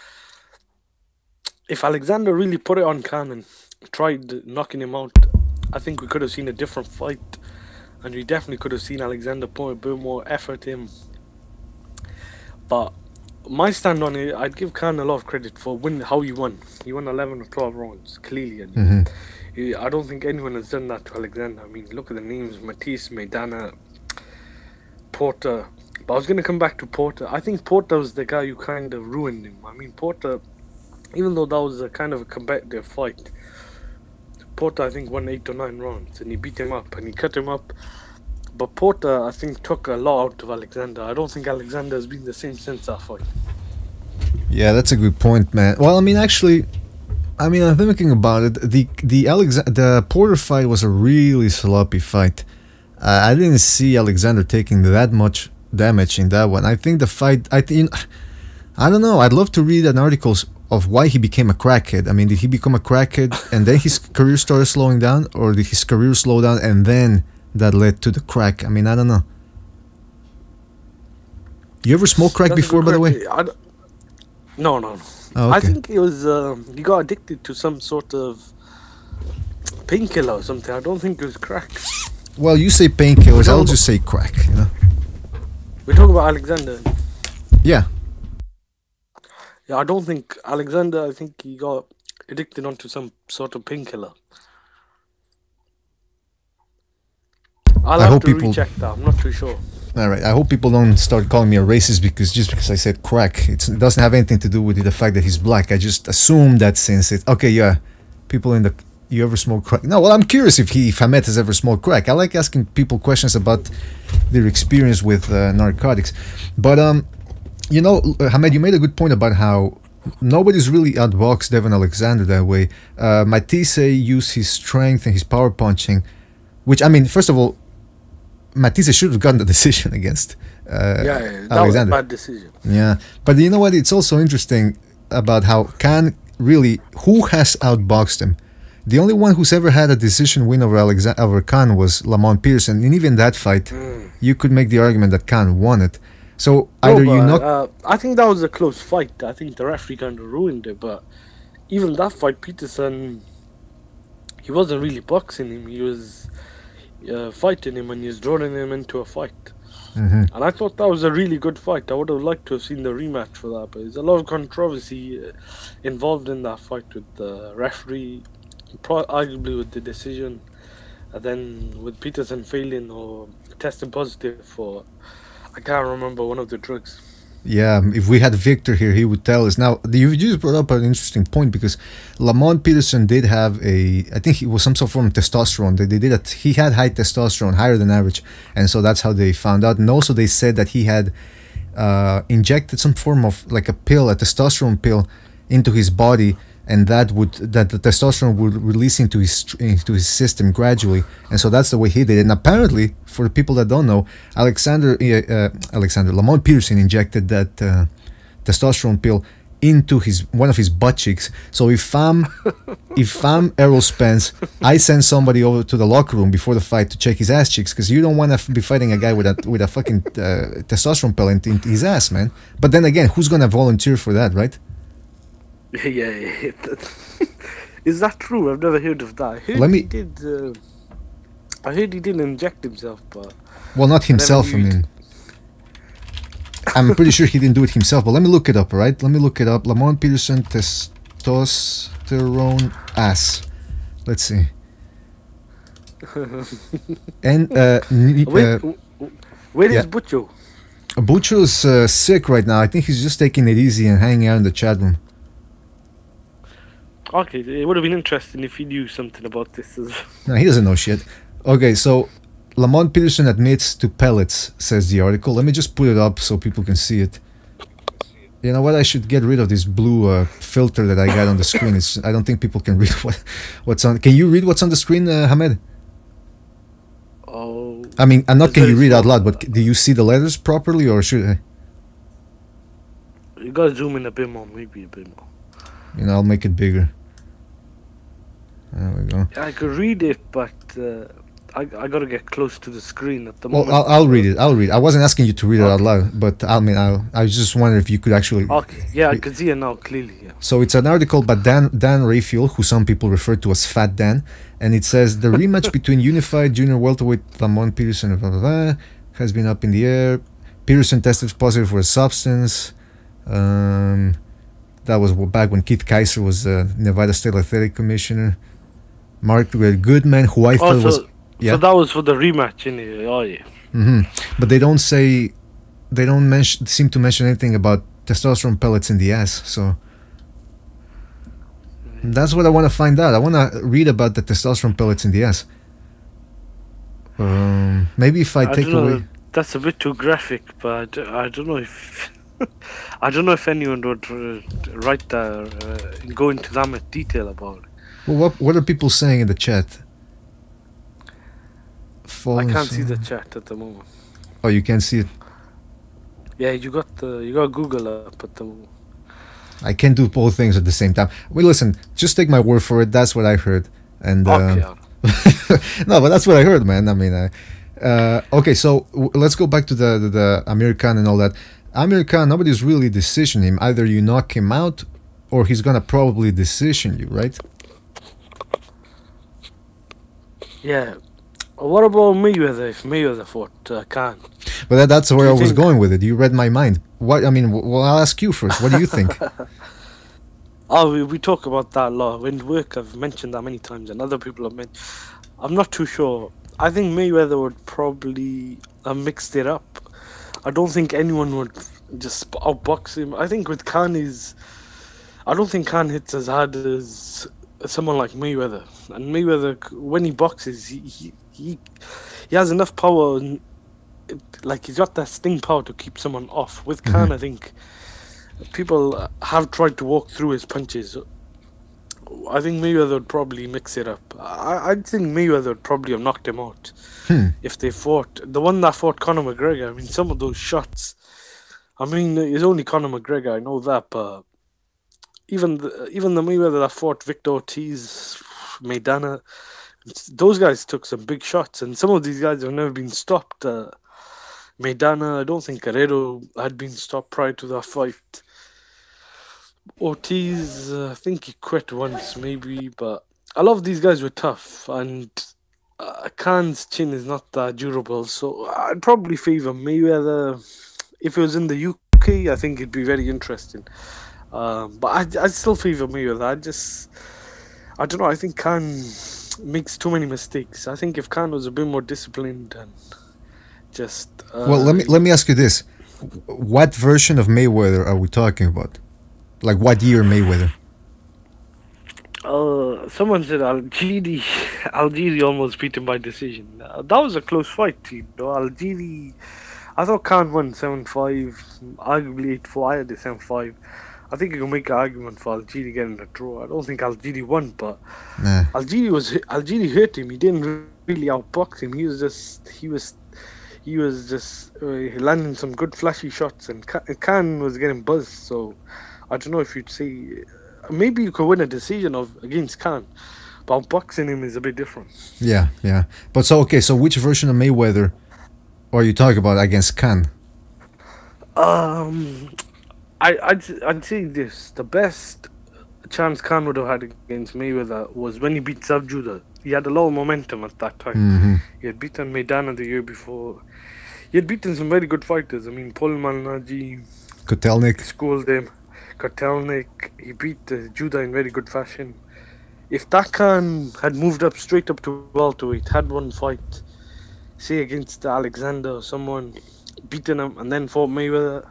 if Alexander really put it on Khan and tried knocking him out, I think we could have seen a different fight, and we definitely could have seen Alexander put a bit more effort in. But my stand on it, I'd give Khan a lot of credit for how he won. He won 11 or 12 rounds, clearly. And I don't think anyone has done that to Alexander. I mean, look at the names: Matias, Maidana, Porter. But I was going to come back to Porter. I think Porter was the guy who kind of ruined him. I mean, Porter, even though that was a kind of a competitive fight, Porter, I think, won 8 or 9 rounds, and he beat him up, and he cut him up. But Porter, I think, took a lot out of Alexander. I don't think Alexander has been the same since that fight. Yeah, that's a good point, man. Well, I mean, actually, I'm thinking about it. The Porter fight was a really sloppy fight. I didn't see Alexander taking that much damage in that one. I think the fight, I don't know. I'd love to read an article of why he became a crackhead. I mean, did he become a crackhead and then his career started slowing down, or did his career slow down and then that led to the crack? I mean, I don't know. You ever smoked crack before, by the way? No. Oh, okay. I think it was he got addicted to some sort of painkiller or something. I don't think it was crack. Well, you say painkillers, I'll just say crack, you know. We're talking about Alexander. Yeah. Yeah, I don't think Alexander, I think he got addicted onto some sort of painkiller. I'll have to recheck that. I'm not too sure. All right. I hope people don't start calling me a racist because I said crack. It doesn't have anything to do with the fact that he's black. I just assume that since it's okay. Yeah, people in the you ever smoke crack? No. Well, I'm curious if Hamed has ever smoked crack. I like asking people questions about their experience with narcotics. But you know, Hamed, you made a good point about how nobody's really outboxed Devon Alexander that way. Matias used his strength and his power punching, which, I mean, first of all, Matias should have gotten the decision against that Alexander. was a bad decision. Yeah, but you know what? It's also interesting about how Khan really, who has outboxed him. The only one who's ever had a decision win over Khan was Lamont Peterson, and even that fight, you could make the argument that Khan won it. So I think that was a close fight. I think the referee kind of ruined it, but even that fight, Peterson, he wasn't really boxing him. He was fighting him, and he was drawing him into a fight. And I thought that was a really good fight. I would have liked to have seen the rematch for that, but there's a lot of controversy involved in that fight with the referee, arguably with the decision, and then with Peterson failing or testing positive for, I can't remember, one of the drugs. Yeah, if we had Victor here, he would tell us. Now, you just brought up an interesting point, because Lamont Peterson did have I think it was some sort of form of testosterone. They did that. He had high testosterone, higher than average, and so that's how they found out. And also they said that he had injected some form of like a testosterone pill into his body, and that the testosterone would release into his system gradually, and so that's the way he did it. And apparently, for the people that don't know, Lamont Peterson injected that testosterone pill into one of his butt cheeks. So if I'm Errol Spence, I send somebody over to the locker room before the fight to check his ass cheeks, because you don't want to be fighting a guy with a fucking testosterone pill into his ass, man. But then again, who's gonna volunteer for that, right? Yeah. Is that true? I've never heard of that. I heard he didn't inject himself, but... Well, not himself, I mean. I'm pretty sure he didn't do it himself, but let me look it up, all right? Let me look it up. Lamont Peterson, testosterone ass. Let's see. And where is Butcho? Butcho's sick right now. I think he's just taking it easy and hanging out in the chat room. Okay, it would have been interesting if he knew something about this. No, he doesn't know shit. Okay, so Lamont Peterson admits to pellets, says the article. Let me just put it up so people can see it. You know what? I should get rid of this blue filter that I got on the screen. I don't think people can read what's on. Can you read what's on the screen, Hamed? Oh. I mean, I'm not. Can you read out loud? But do you see the letters properly, or should I? You gotta zoom in a bit more, maybe a bit more. You know, I'll make it bigger. There we go. I could read it, but I gotta get close to the screen at the moment. Well, I'll read it. I'll read. I wasn't asking you to read it out loud, but I mean, I was just wondering if you could actually. Okay. Yeah, I can see it now clearly. Yeah. So it's an article by Dan Rayfield, who some people refer to as Fat Dan, and it says the rematch between unified junior welterweight Lamont Peterson has been up in the air. Peterson tested positive for a substance. That was back when Keith Kaiser was Nevada State Athletic Commissioner. Mark Goodman, who I thought was. Yeah. So that was for the rematch, anyway. Oh yeah. But they don't seem to mention anything about testosterone pellets in the ass. So that's what I want to find out. I want to read about the testosterone pellets in the ass. Maybe if I take away. That's a bit too graphic, but I don't know if I don't know if anyone would write that go into that much detail about it. Well, what are people saying in the chat? I can't see the chat at the moment. Oh, you can't see it? Yeah, you got Google up at the moment. I can't do both things at the same time. Well, listen, just take my word for it. That's what I heard. And okay. No, but that's what I heard, man. I mean, okay, so let's go back to the Amir Khan and all that. Amir Khan, nobody's really decisioning him. Either you knock him out, or he's gonna probably decision you, right? Yeah. What about Mayweather? If Mayweather fought Khan? But that's where I was going with it. You read my mind. What I mean? Well, I'll ask you first. What do you think? We talk about that a lot. In work, I've mentioned that many times, and other people have mentioned. I'm not too sure. I think Mayweather would probably mix it up. I don't think anyone would just outbox him. I think with Khan I don't think Khan hits as hard as someone like Mayweather. And Mayweather, when he boxes, he has enough power. Like, he's got that sting power to keep someone off. With Khan, I think people have tried to walk through his punches. I think Mayweather would probably mix it up. I think Mayweather would probably have knocked him out if they fought. The one that fought Conor McGregor, I mean, some of those shots, I mean, it's only Conor McGregor, I know that, but even the Mayweather that fought Victor Ortiz, Maidana, those guys took some big shots, and some of these guys have never been stopped. Maidana, I don't think Guerrero had been stopped prior to that fight. Ortiz, I think he quit once, maybe, but a lot of these guys were tough, and Khan's chin is not that durable, so I'd probably favour Mayweather. If it was in the UK, I think it'd be very interesting. But I'd still favour Mayweather. I don't know, I think Khan makes too many mistakes. I think if Khan was a bit more disciplined and just... well, let me ask you this. What version of Mayweather are we talking about? Like, what year Mayweather? Someone said Algieri. Algieri almost beat him by decision. That was a close fight, you know. Algieri, I thought Khan won 7-5, arguably 8-4. I had the 7-5. I think you can make an argument for Algieri getting a draw. I don't think Algieri won, but Algieri hurt him. He didn't really outbox him. He was just landing some good flashy shots, and Khan was getting buzzed. So I don't know if you'd say maybe you could win a decision against Khan, but boxing him is a bit different. Yeah. But so which version of Mayweather are you talking about against Khan? I'd say this: the best chance Khan would have had against Mayweather was when he beat Judah. He had a lot of momentum at that time. He had beaten Maidana the year before. He had beaten some very good fighters. I mean, Paul Malnaji Kotelnik. schooled him. Kotelnik, he beat Judah in very good fashion. If Dakan had moved up straight up to welterweight, had one fight, say against Alexander or someone, beaten him, and then fought Mayweather,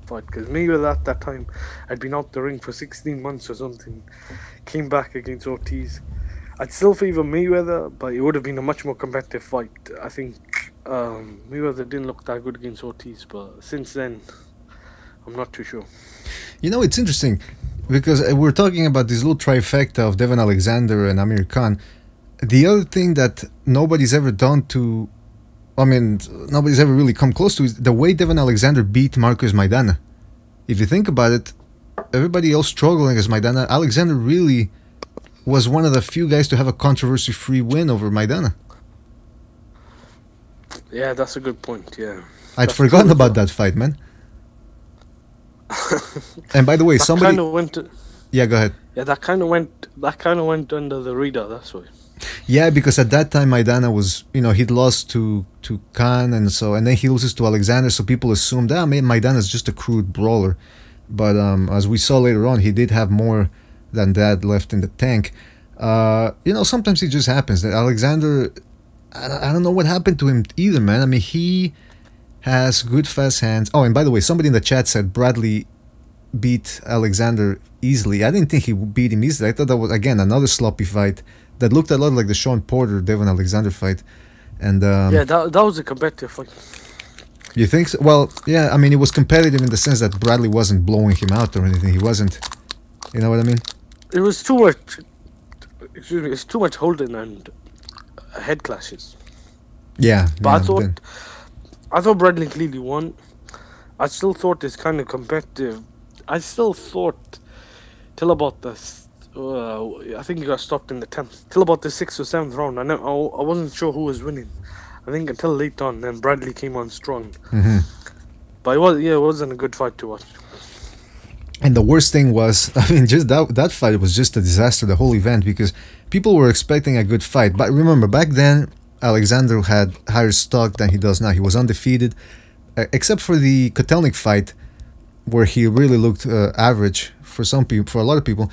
fight, because Mayweather at that time had been out the ring for 16 months or something, came back against Ortiz. I'd still favour Mayweather, but it would have been a much more competitive fight. I think Mayweather didn't look that good against Ortiz, but since then, I'm not too sure. You know, it's interesting because we're talking about this little trifecta of Devon Alexander and Amir Khan. The other thing that nobody's ever done to, I mean, nobody's ever really come close to is the way Devon Alexander beat Marcos Maidana. If you think about it, everybody else struggling against Maidana, Alexander really was one of the few guys to have a controversy-free win over Maidana. Yeah, that's a good point, yeah. I'd forgotten about that fight, man. And by the way, somebody... Yeah, go ahead. Yeah, that kind of went under the radar, that's why. Yeah, because at that time Maidana was, you know, he'd lost to Khan and then he loses to Alexander, so people assumed, Maidana's just a crude brawler. But as we saw later on, he did have more than that left in the tank. You know, sometimes it just happens that Alexander, I don't know what happened to him either, man. I mean, he has good fast hands. Oh, and by the way, somebody in the chat said Bradley beat Alexander easily. I didn't think he beat him easily. I thought that was, again, another sloppy fight that looked a lot like the Sean Porter Devon Alexander fight. And yeah, that was a competitive fight. You think so? Well, yeah, I mean, it was competitive in the sense that Bradley wasn't blowing him out or anything. He wasn't, you know what I mean? It was too much, excuse me, it's too much holding and head clashes. Yeah. But yeah, I thought Bradley clearly won. I still thought it's kind of competitive. I still thought till about the, I think he got stopped in the 10th. Till about the 6th or 7th round, I wasn't sure who was winning. I think until late on, then Bradley came on strong. Mm-hmm. But it wasn't a good fight to watch. And the worst thing was, I mean, just that fight was just a disaster, the whole event, because people were expecting a good fight. But remember, back then, Alexander had higher stock than he does now. He was undefeated, except for the Kotelnik fight, where he really looked average for some people, for a lot of people.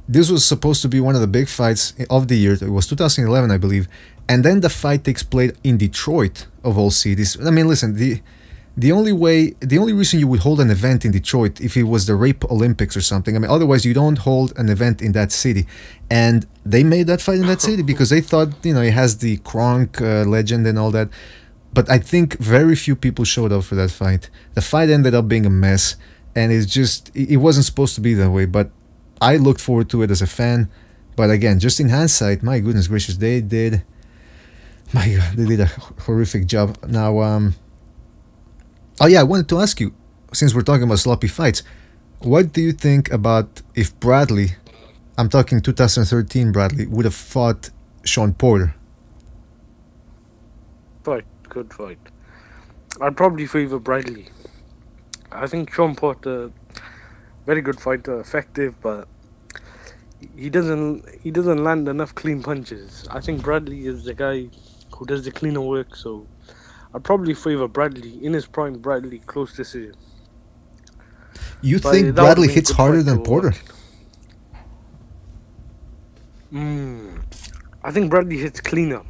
This was supposed to be one of the big fights of the year. It was 2011, I believe. And then the fight takes place in Detroit, of all cities. I mean, listen, the only reason you would hold an event in Detroit if it was the Rape Olympics or something. I mean, otherwise you don't hold an event in that city. And they made that fight in that city because they thought, you know, it has the Kronk legend and all that. But I think very few people showed up for that fight. The fight ended up being a mess, and it wasn't supposed to be that way. But I looked forward to it as a fan. But again, just in hindsight, my goodness gracious, they did a horrific job. Now, oh yeah, I wanted to ask you, since we're talking about sloppy fights, what do you think about if Bradley, I'm talking 2013 Bradley, would have fought Sean Porter? Good fight. I'd probably favour Bradley. I think Sean Porter, very good fighter, effective, but he doesn't land enough clean punches. I think Bradley is the guy who does the cleaner work, so I'd probably favour Bradley. In his prime, Bradley, close decision. You think Bradley hits harder than Porter? I think Bradley hits cleaner.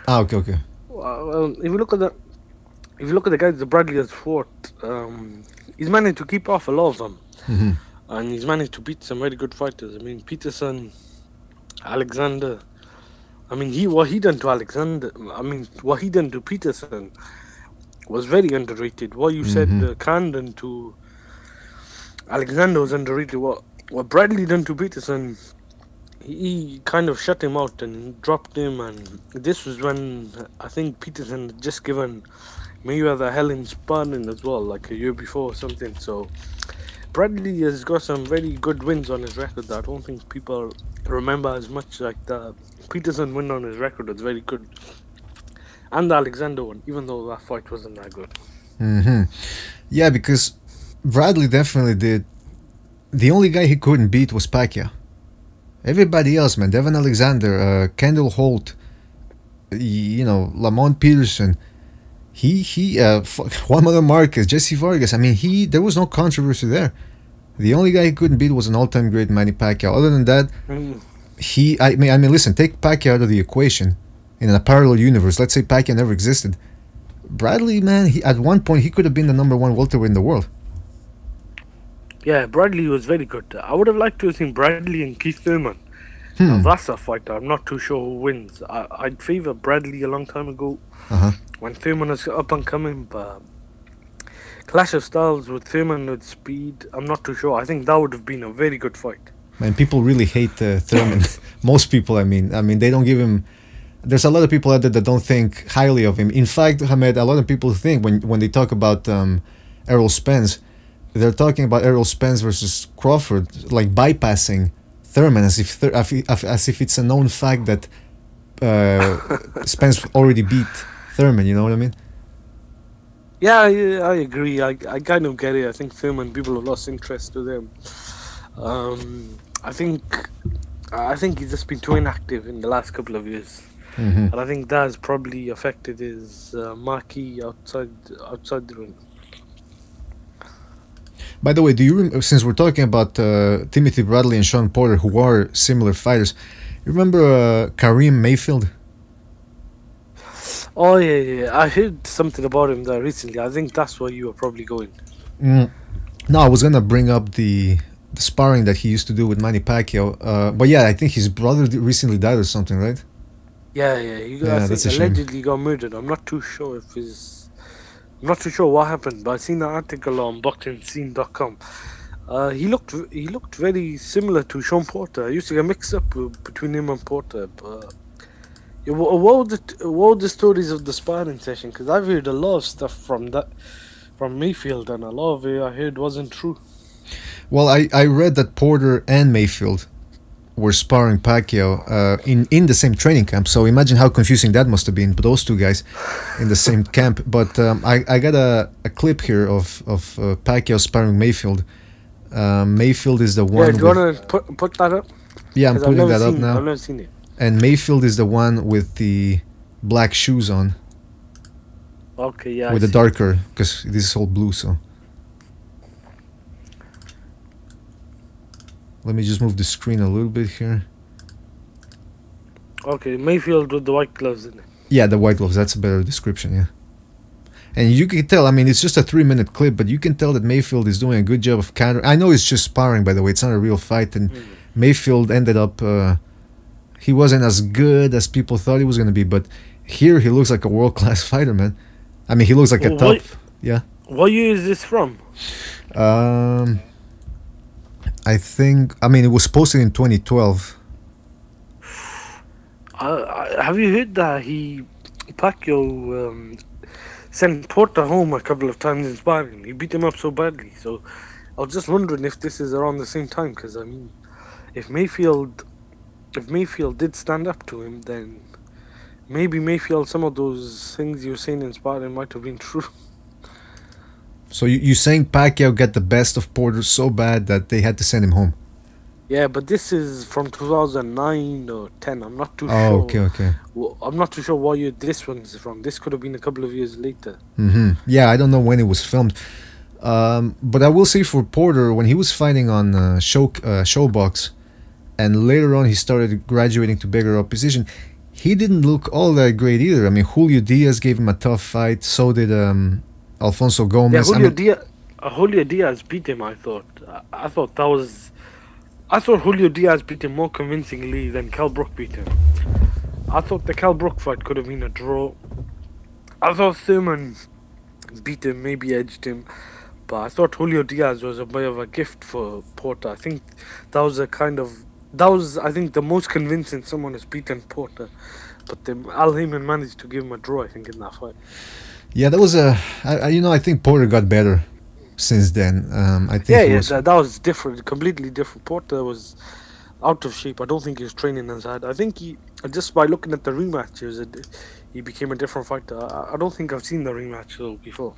Okay. Well, if you look at the guys that Bradley has fought, he's managed to keep off a lot of them, and he's managed to beat some very good fighters. I mean, Peterson, Alexander. I mean, what he done to Alexander. I mean, what he done to Peterson was very underrated. What you said, Khan done to Alexander was underrated. What Bradley done to Peterson, he kind of shut him out and dropped him. And this was when I think Peterson had just given Mayweather hell in Sparring as well, like a year before or something. So Bradley has got some very good wins on his record that I don't think people remember as much. Like the Peterson win on his record was very good, and the Alexander one, even though that fight wasn't that good. Yeah, because Bradley definitely did. The only guy he couldn't beat was Pacquiao. Everybody else, man, Devon Alexander, Kendall Holt, you know, Lamont Peterson, Juan Manuel Marquez, Jesse Vargas. I mean, there was no controversy there. The only guy he couldn't beat was an all-time great Manny Pacquiao. Other than that, I mean, listen, take Pacquiao out of the equation in a parallel universe. Let's say Pacquiao never existed. Bradley, man, at one point he could have been the number one welterweight in the world. Yeah, Bradley was very good. I would have liked to have seen Bradley and Keith Thurman. Now, that's a fight. I'm not too sure who wins. I'd favour Bradley a long time ago when Thurman was up and coming, but clash of styles with Thurman with speed, I'm not too sure. I think that would have been a very good fight. Man, people really hate Thurman. Most people, I mean, they don't give him. There's a lot of people out there that don't think highly of him. In fact, Hamed, a lot of people think when they talk about Errol Spence, they're talking about Errol Spence versus Crawford, like bypassing Thurman as if it's a known fact that Spence already beat Thurman. You know what I mean? Yeah, I agree. I kind of get it. I think Thurman, people have lost interest with him. I think he's just been too inactive in the last couple of years. And I think that has probably affected his marquee outside the ring. By the way, do you since we're talking about Timothy Bradley and Sean Porter, who are similar fighters, you remember Kareem Mayfield? Oh yeah. I heard something about him there recently. I think that's where you were probably going. No, I was gonna bring up the sparring that he used to do with Manny Pacquiao. But yeah, I think his brother recently died or something, right? Yeah. He allegedly got murdered. I'm not too sure what happened, but I seen an article on BoxingScene.com. He looked very similar to Sean Porter. I used to get mixed up between him and Porter. But what were the stories of the sparring session? Because I've heard a lot of stuff from Mayfield, and a lot of it I heard wasn't true. Well, I read that Porter and Mayfield were sparring Pacquiao in the same training camp. So imagine how confusing that must have been, those two guys in the same camp. But I got a clip here of Pacquiao sparring Mayfield. Mayfield is the one. Yeah, do you want to put that up? Yeah, I'm putting that up now. I've never seen it. And Mayfield is the one with the black shoes on. Okay, yeah. With the darker, because this is all blue, so. Let me just move the screen a little bit here. Okay, Mayfield with the white gloves in it. Yeah, the white gloves, that's a better description, yeah. And you can tell, I mean, it's just a 3-minute clip, but you can tell that Mayfield is doing a good job of counter. I know it's just sparring, by the way, it's not a real fight, and Mayfield ended up, he wasn't as good as people thought he was going to be, but here he looks like a world-class fighter, man. I mean, he looks like a top, yeah. What year is this from? I think, I mean, it was posted in 2012. Have you heard that Pacquiao sent Porter home a couple of times in sparring? He beat him up so badly. So I was just wondering if this is around the same time. Because, I mean, if Mayfield did stand up to him, then maybe Mayfield, some of those things you were saying in sparring might have been true. So you're saying Pacquiao got the best of Porter so bad that they had to send him home? Yeah, but this is from 2009 or 10. I'm not too sure. Oh, okay. Well, I'm not too sure what year this one's from. This could have been a couple of years later. Yeah, I don't know when it was filmed. But I will say for Porter, when he was fighting on Showbox, and later on he started graduating to bigger opposition, he didn't look all that great either. I mean, Julio Diaz gave him a tough fight. So did Alfonso Gomez. Yeah, Julio Diaz beat him, I thought. I thought Julio Diaz beat him more convincingly than Kell Brook beat him. I thought the Kell Brook fight could have been a draw. I thought Thurman beat him, maybe edged him. But I thought Julio Diaz was a bit of a gift for Porter. I think that was I think the most convincing someone has beaten Porter. But Al Heyman managed to give him a draw, I think, in that fight. Yeah, that was I think Porter got better since then. I think that was different, completely different. Porter was out of shape. I don't think he was training as hard. I think he, just by looking at the rematches, he became a different fighter. I don't think I've seen the rematch before.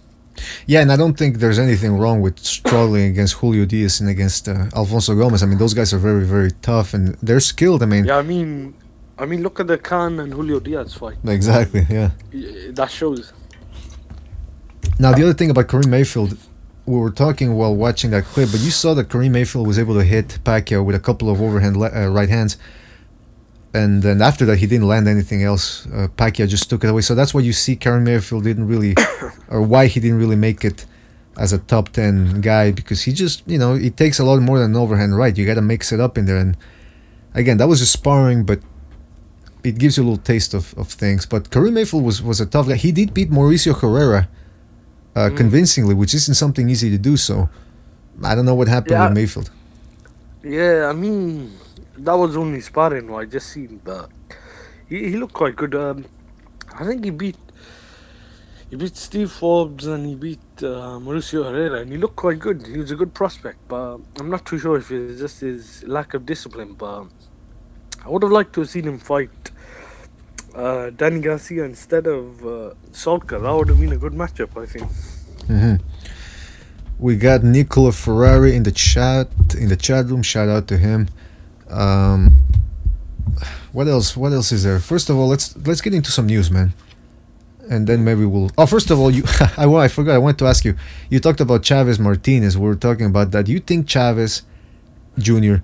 Yeah, and I don't think there's anything wrong with struggling against Julio Diaz and against Alfonso Gomez. I mean, those guys are very, very tough and they're skilled. I mean, yeah, I mean, look at the Khan and Julio Diaz fight. Exactly. Yeah. That shows. Now, the other thing about Kareem Mayfield, we were talking while watching that clip, but you saw that Kareem Mayfield was able to hit Pacquiao with a couple of overhand right hands, and then after that he didn't land anything else. Pacquiao just took it away. So that's why you see Kareem Mayfield didn't really, or why he didn't really make it as a top 10 guy, because he just, it takes a lot more than an overhand right. You got to mix it up in there, and again, that was just sparring, but it gives you a little taste of things. But Kareem Mayfield was a tough guy. He did beat Mauricio Herrera convincingly, which isn't something easy to do. So I don't know what happened with Mayfield. Yeah, I mean, that was only sparring. I just seen, but he looked quite good. I think he beat Steve Forbes and he beat Mauricio Herrera, and he looked quite good. He was a good prospect, but I'm not too sure if it's just his lack of discipline. But I would have liked to have seen him fight Danny Garcia instead of Solka. That would have been a good matchup, I think. We got Nicola Ferrari in the chat room. Shout out to him. What else is there? First of all, let's get into some news, man, and then maybe we'll. Oh, first of all, I forgot. I wanted to ask you. You talked about Chavez Martinez. We were talking about that. Do you think Chavez Jr.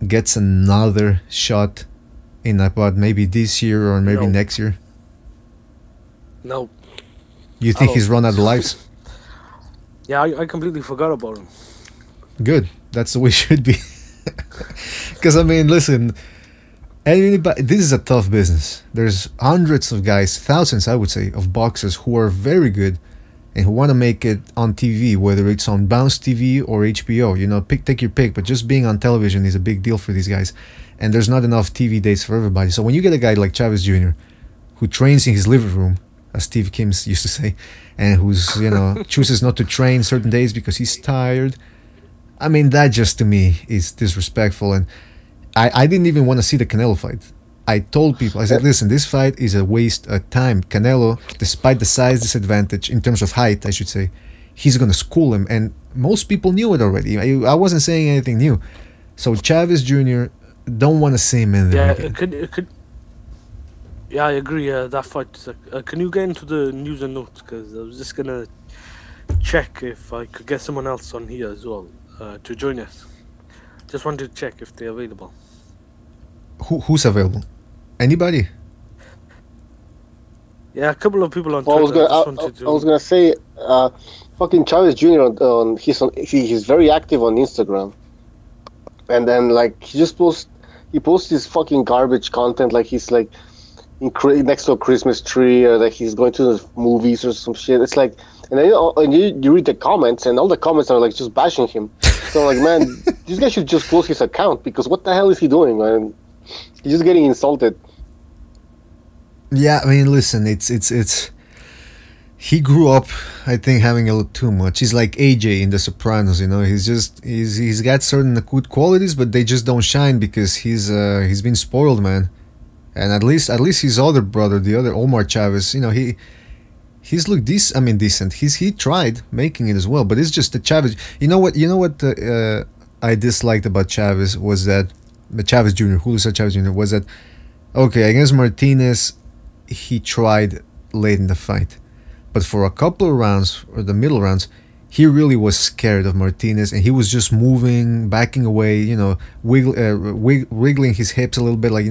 gets another shot in about maybe this year or maybe next year? No. You think he's run out of lives? Yeah, I completely forgot about him. Good. That's the way it should be. Because, I mean, listen, this is a tough business. There's hundreds of guys, thousands, I would say, of boxers who are very good and who want to make it on TV, whether it's on Bounce TV or HBO. Take your pick, but just being on television is a big deal for these guys. And there's not enough TV dates for everybody. So when you get a guy like Chavez Jr., who trains in his living room, as Steve Kim used to say, and who's, chooses not to train certain days because he's tired, I mean, that just to me is disrespectful. And I didn't even want to see the Canelo fight. I told people, I said, listen, this fight is a waste of time. Canelo, despite the size disadvantage, in terms of height, I should say, he's going to school him. And most people knew it already. I wasn't saying anything new. So Chavez Jr., don't want to see him in there. Yeah, I agree. That fight. Can you get into the news and notes? Because I was just going to check if I could get someone else on here as well to join us. Just wanted to check if they're available. Who's available? Anybody? Yeah, a couple of people on Twitter. I was gonna say, fucking Chavez Jr. He's very active on Instagram, and then like he posts this fucking garbage content, like he's like next to a Christmas tree, or like he's going to the movies or some shit. It's like, and then you read the comments, and all the comments are like just bashing him. So like, man, this guy should just close his account, because what the hell is he doing, man? He's just getting insulted. Yeah, I mean, listen, it's he grew up, I think, having a little too much. He's like AJ in The Sopranos, he's got certain good qualities, but they just don't shine because he's been spoiled, man. And at least his other brother, the other Omar Chavez, he's looked decent. He tried making it as well, but it's just the Chavez. You know what I disliked about Chavez was that Chavez Jr. Julio Chavez Jr. was that, okay, against Martinez he tried late in the fight, but for a couple of rounds, or the middle rounds, he really was scared of Martinez, and he was just moving, backing away, wiggling his hips a little bit, like,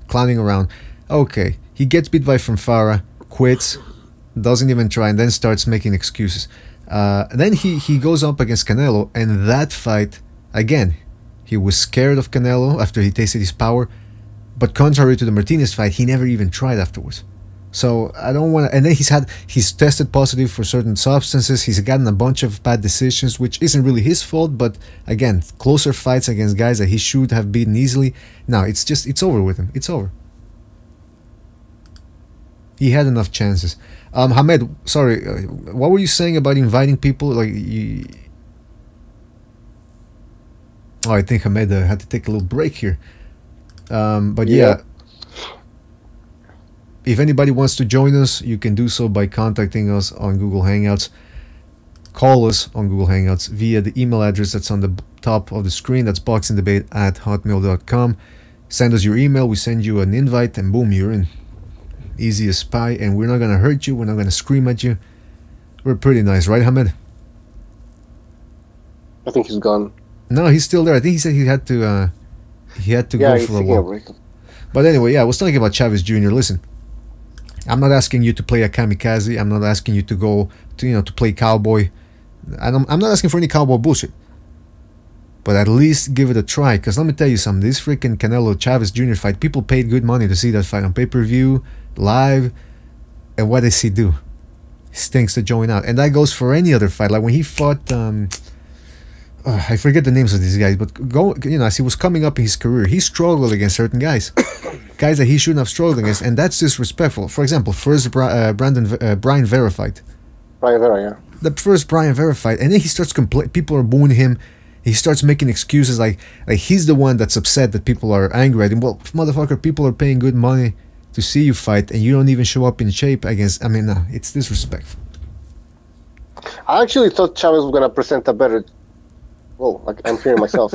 clowning around. Okay, he gets beat by Fonfara, quits, doesn't even try, and then starts making excuses. Then he goes up against Canelo, and that fight, again, he was scared of Canelo after he tasted his power, but contrary to the Martinez fight, he never even tried afterwards. So I don't want to. And then he's tested positive for certain substances. He's gotten a bunch of bad decisions, which isn't really his fault. But again, closer fights against guys that he should have beaten easily. Now it's over with him. It's over. He had enough chances. Hamed, sorry, what were you saying about inviting people? Like, I think Hamed had to take a little break here. But yeah. If anybody wants to join us, you can do so by contacting us on Google Hangouts. Call us on Google Hangouts via the email address that's on the top of the screen. That's boxingdebate@hotmail.com. Send us your email. We send you an invite, and boom, you're in. Easy as pie. And we're not going to hurt you. We're not going to scream at you. We're pretty nice, right, Hamed? I think he's gone. No, he's still there. I think he said he had to Yeah, go he's for a taking a walk. break. But anyway, yeah, I was talking about Chavez Jr. Listen, I'm not asking you to play a kamikaze. I'm not asking you to go to play cowboy. I'm not asking for any cowboy bullshit. But at least give it a try. Because let me tell you something. This freaking Canelo Chavez Jr. fight, people paid good money to see that fight on pay-per-view, live. And what does he do? He stinks to join out. And that goes for any other fight. Like when he fought... I forget the names of these guys, but as he was coming up in his career, he struggled against certain guys. Guys that he shouldn't have struggled against, and that's disrespectful. For example, first Brian Vera fight. Brian Vera, yeah. The first Brian Vera fight, and then he starts people are booing him. He starts making excuses like he's the one that's upset that people are angry at him. Well, motherfucker, people are paying good money to see you fight, and you don't even show up in shape against... I mean, no, it's disrespectful. I actually thought Chavez was gonna present a better... Whoa, I'm hearing myself.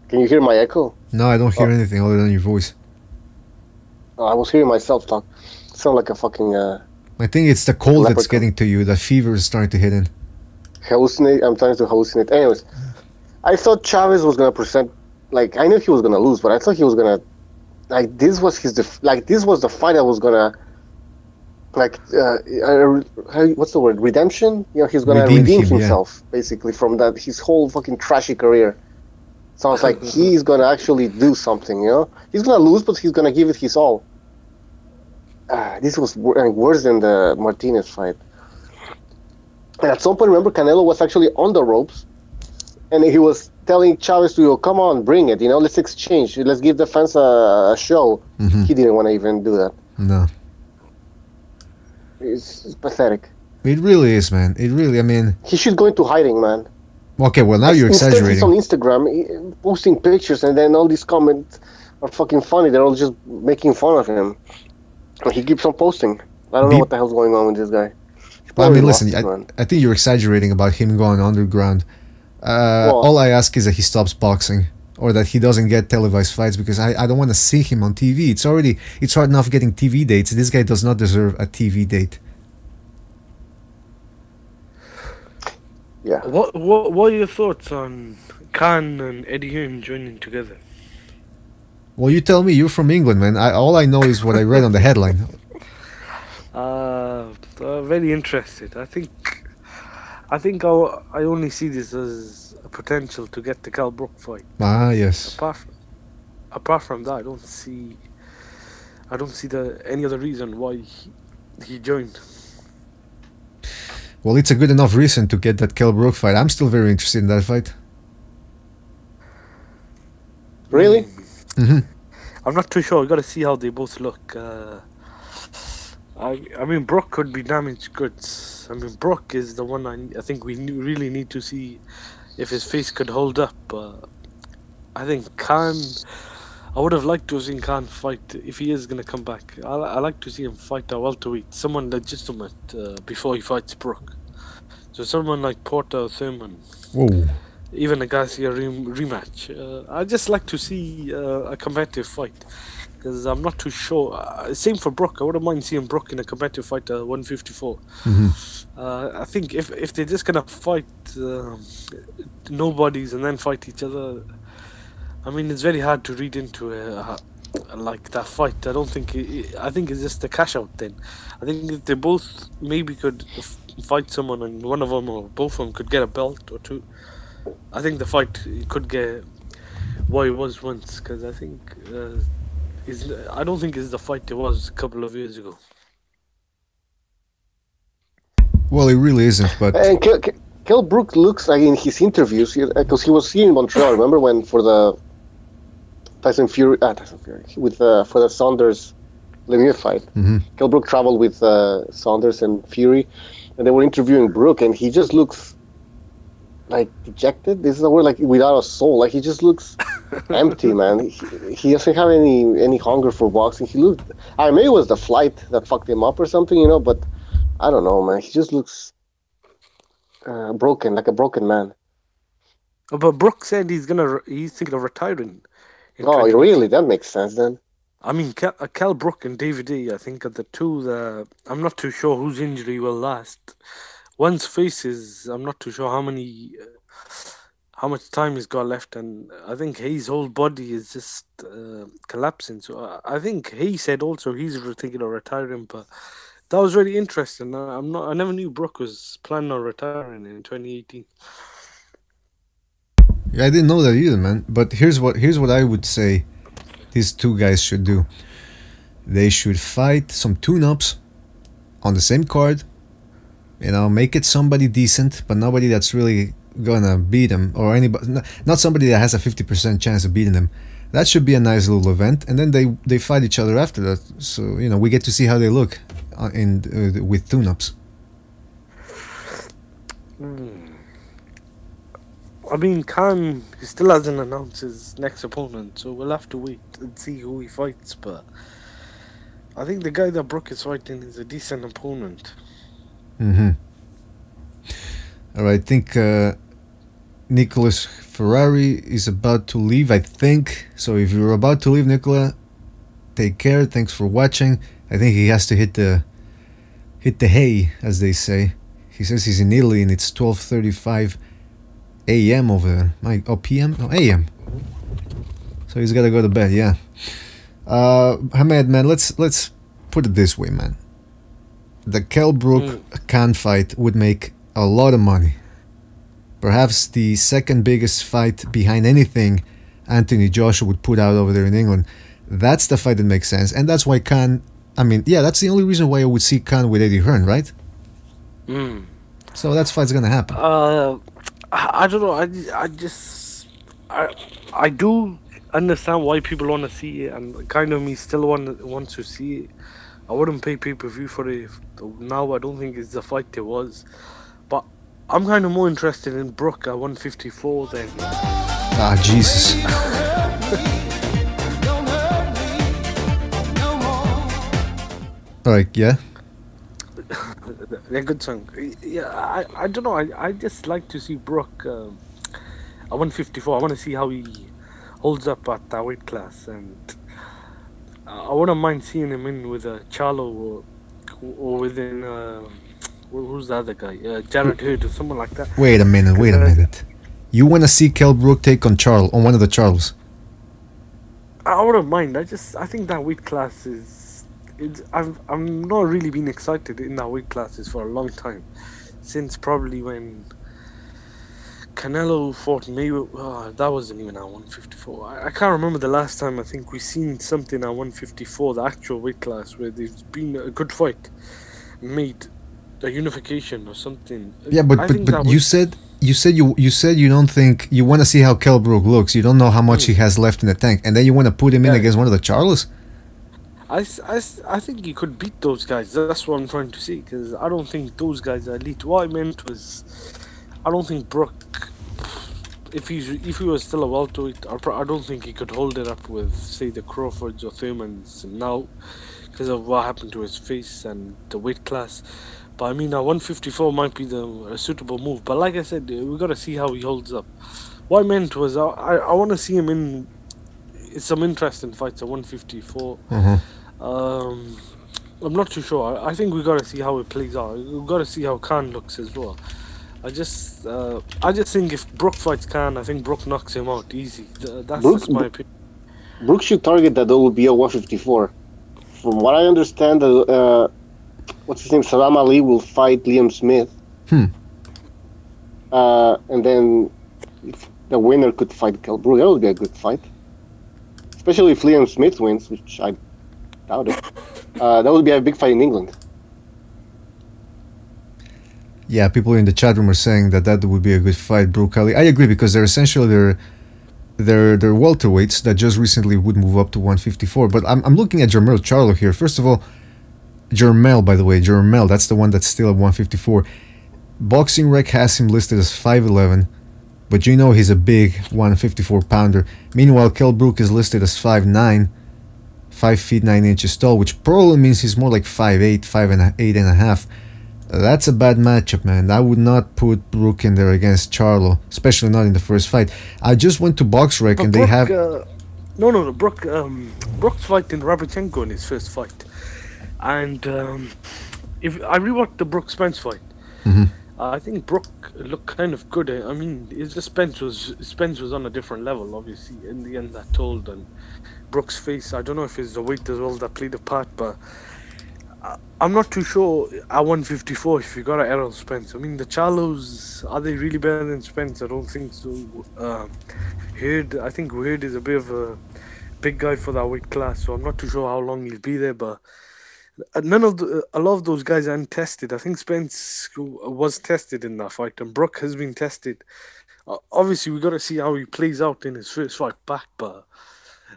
Can you hear my echo? No, I don't hear anything other than your voice. Oh, I was hearing myself talk. Sound like a fucking I think it's the cold that's leprechaun. getting to you. The fever is starting to hit in. hallucinate. I'm trying to hallucinate. Anyways, I thought Chavez was gonna present. Like, I knew he was gonna lose, but I thought he was gonna... Like, this was this was the fight that was gonna... what's the word? Redemption? He's gonna redeem himself, basically, from his whole fucking trashy career. Sounds like he's gonna actually do something, He's gonna lose, but he's gonna give it his all. This was worse than the Martinez fight. And at some point, remember, Canelo was actually on the ropes, and he was telling Chavez to go, come on, bring it, let's exchange, let's give the fans a show. Mm-hmm. He didn't want to even do that. No. It's pathetic. It really is, man. It really, I mean... He should go into hiding, man. Okay, well, now you're exaggerating. He's on Instagram posting pictures, and then all these comments are fucking funny. They're all just making fun of him. And he keeps on posting. I don't know what the hell's going on with this guy. Well, I mean, listen, I think you're exaggerating about him going underground. All I ask is that he stops boxing, or that he doesn't get televised fights, because I don't want to see him on TV. It's hard enough getting TV dates. This guy does not deserve a TV date. Yeah. What are your thoughts on Khan and Eddie Hearn joining together? Well, you tell me. You're from England, man. All I know is what I read on the headline. Very interested. I think I only see this as a potential to get the Kell Brook fight. Ah, yes. Apart from that, I don't see any other reason why he joined. Well, it's a good enough reason to get that Kell Brook fight. I'm still very interested in that fight. Really? Mm-hmm. I'm not too sure. I got to see how they both look. I mean, Brook could be damaged goods. I mean, Brook is the one I think we really need to see if his face could hold up. I think Khan... I would have liked to have seen Khan fight if he is going to come back. I like to see him fight a welterweight, someone legitimate before he fights Brook. So someone like Porter or Thurman. Whoa. Even a Garcia rematch. I just like to see a competitive fight, because I'm not too sure. Same for Brook. I wouldn't mind seeing Brook in a competitive fight at 154. Mm-hmm. I think if they're just gonna fight nobodies and then fight each other, I mean, it's very hard to read into like that fight. I don't think. I think it's just a cash out then. I think if they both maybe could fight someone and one of them or both of them could get a belt or two, I think the fight could get what it was once. Because I think I don't think it's the fight it was a couple of years ago. Well, it really isn't, but... And Kell Brook looks like in his interviews, because he was here in Montreal, remember, when for the Tyson Fury, with for the Saunders Lemieux fight. Mm-hmm. Kell Brook traveled with Saunders and Fury, and they were interviewing Brook, and he just looks like dejected. This is the word, like without a soul. Like he just looks empty, man. He doesn't have any hunger for boxing. He looked. Maybe it was the flight that fucked him up or something, but I don't know, man. He just looks broken, like a broken man. But Brook said he's thinking of retiring. Oh, really? That makes sense then. I mean, Kell Brook and David A, I think, are the two that I'm not too sure whose injury will last. One's faces, I'm not too sure how much time he's got left, and I think Hayes' whole body is just collapsing. So I think Hayes said also he's thinking of retiring, but that was really interesting. I never knew Brook was planning on retiring in 2018. Yeah, I didn't know that either, man. But here's what I would say these two guys should do. They should fight some tune-ups on the same card. You know, make it somebody decent, but nobody that's really gonna beat them, or anybody, not somebody that has a 50% chance of beating them. That should be a nice little event, and then they fight each other after that. So you know, we get to see how they look with tune-ups. I mean, Khan, he still hasn't announced his next opponent, so we'll have to wait and see who he fights. But I think the guy that Brook is fighting is a decent opponent. Mm-hmm. All right, I think Nicholas Ferrari is about to leave, I think. So if you're about to leave, Nicola, take care. Thanks for watching. I think he has to hit the hay, as they say. He says he's in Italy and it's 12:35 a.m. over there. Oh, p.m.? No, a.m. So he's got to go to bed, yeah. Hamed, man, let's put it this way, man. The Kell Brook Khan fight would make a lot of money. Perhaps the second biggest fight behind anything Anthony Joshua would put out over there in England. That's the fight that makes sense. And that's why Khan, I mean, yeah, that's the only reason why I would see Khan with Eddie Hearn, right? So that fight's going to happen. I don't know. I do understand why people want to see it, and kind of me still wants to see it. I wouldn't pay pay-per-view for it now. I don't think it's the fight it was, but I'm kind of more interested in Brook at 154 than. Ah, Jesus. All right, yeah. A good song. Yeah, I don't know. I just like to see Brook at 154. I want to see how he holds up at that weight class, and I wouldn't mind seeing him in with Charlo or within who's the other guy? Jared Hood or someone like that. Wait a minute. You want to see Kell Brook take on one of the Charles? I wouldn't mind. I think that weight class is. I'm not really been excited in that weight classes for a long time, since probably when Canelo fought Mayweather. That wasn't even at 154. I can't remember the last time I think we seen something at 154, the actual weight class, where there's been a good fight made, a unification or something. Yeah, but you said you don't think you want to see how Kell Brook looks. You don't know how much he has left in the tank, and then you want to put him in against one of the Charles. I think he could beat those guys. That's what I'm trying to see, because I don't think those guys are elite. What I meant was, I don't think Brook, if he was still a welterweight, I don't think he could hold it up with, say, the Crawfords or Thurmans now, because of what happened to his face and the weight class. But I mean, at 154 might be a suitable move. But like I said, we got to see how he holds up. What I meant was, I want to see him in some interesting fights at 154. I'm not too sure. I think we got to see how it plays out. We got to see how Khan looks as well. I just think if Brook fights Khan, I think Brook knocks him out easy. That's just my opinion. Brook should target that WBO 154. From what I understand, what's his name? Saddam Ali will fight Liam Smith. And then the winner could fight Kell Brook. That would be a good fight. Especially if Liam Smith wins, which I doubt it. That would be a big fight in England. Yeah, people in the chat room are saying that would be a good fight, Brook Ali. I agree, because they're essentially they're welterweights that just recently would move up to 154. But I'm looking at Jermell Charlo here. First of all, Jermell, that's the one that's still at 154. Boxing Rec has him listed as 5'11", but you know he's a big 154 pounder. Meanwhile, Kell Brook is listed as 5'9", 5 feet 9 inches tall, which probably means he's more like 5'8", 5'8 and a half. That's a bad matchup, man. I would not put Brook in there against Charlo, especially not in the first fight. I just went to BoxRec and they have. No, Brook. Brook's fighting Rabchenko in his first fight, and if I rewatched the Brook Spence fight, I think Brook looked kind of good. I mean, it's just Spence was on a different level. Obviously, in the end, that told. And Brook's face, I don't know if it's the weight as well that played a part, but I'm not too sure at 154 if you got an Errol Spence. I mean, the Charlos, are they really better than Spence? I don't think so. I think Heard is a bit of a big guy for that weight class, so I'm not too sure how long he'll be there, but a lot of those guys aren't tested. I think Spence was tested in that fight, and Brook has been tested. Obviously, we got to see how he plays out in his first fight back, but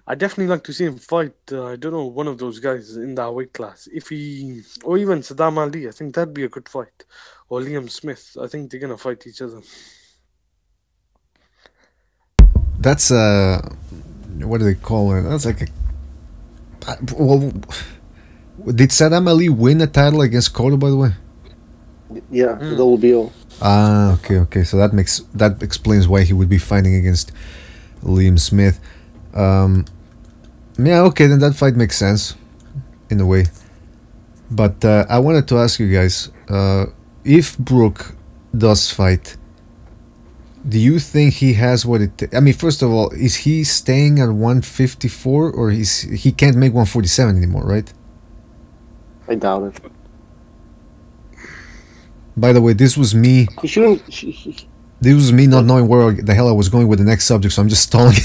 I definitely like to see him fight. I don't know, one of those guys in that weight class. Or even Saddam Ali, I think that'd be a good fight. Or Liam Smith. I think they're gonna fight each other. That's what do they call it? That's like did Saddam Ali win a title against Cotto, by the way? Yeah, the WBO. Ah, okay. So that explains why he would be fighting against Liam Smith. Yeah, okay, then that fight makes sense in a way. But I wanted to ask you guys, if Brook does fight, do you think he has what it I mean, first of all, is he staying at 154, or he can't make 147 anymore, right? I doubt it. By the way, this was me. He shouldn't. This was me not knowing where the hell I was going with the next subject, so I'm just stalling.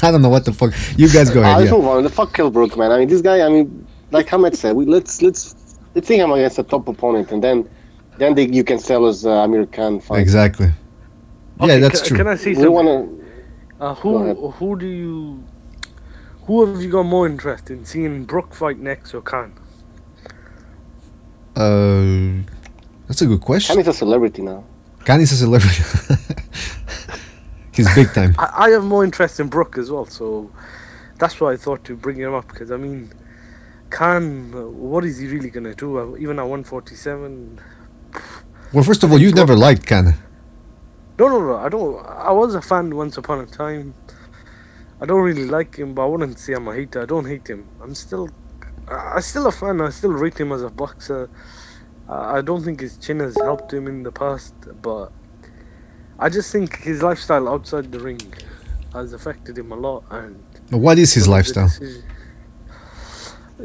I don't know what the fuck. You guys go ahead. Move on. The fuck Kell Brook, man. I mean, this guy. I mean, like Hamed said, let's see him against a top opponent, and then you can sell us Amir Khan fight. Exactly. Okay, yeah, that's true. Can I say something? Who have you got more interest in seeing Brook fight next, or Khan? That's a good question. Khan is a celebrity now. Khan is a celebrity. He's big time. I have more interest in Brook as well, so that's why I thought to bring him up, because I mean, Khan, what is he really gonna do? Even at 147. Well, first of all, you never liked Khan. No, I don't. I was a fan once upon a time. I don't really like him, but I wouldn't say I'm a hater. I don't hate him. I'm still a fan. I still rate him as a boxer. I don't think his chin has helped him in the past, but I just think his lifestyle outside the ring has affected him a lot. And what is his lifestyle?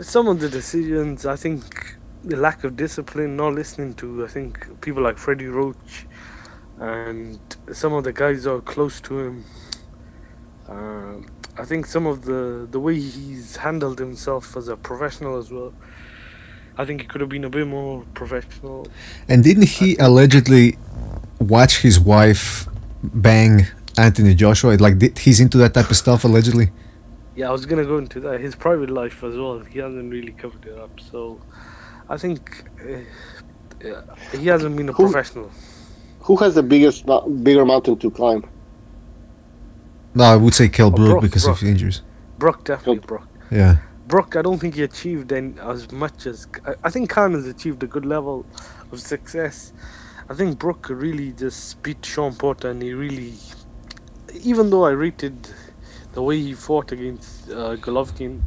Some of the decisions, I think, the lack of discipline, not listening to, I think, people like Freddie Roach, and some of the guys are close to him. I think some of the way he's handled himself as a professional as well, I think he could have been a bit more professional. And didn't he allegedly watch his wife bang Anthony Joshua? Like, he's into that type of stuff, allegedly? Yeah, I was going to go into that. His private life as well, he hasn't really covered it up. So, I think he hasn't been a professional. Who has the bigger mountain to climb? No, I would say Kell Brook because of injuries. Brook, definitely Brook. Yeah. Brook, I don't think he achieved as much as... I think Khan has achieved a good level of success. I think Brook really just beat Sean Porter, and he really... Even though I rated the way he fought against Golovkin,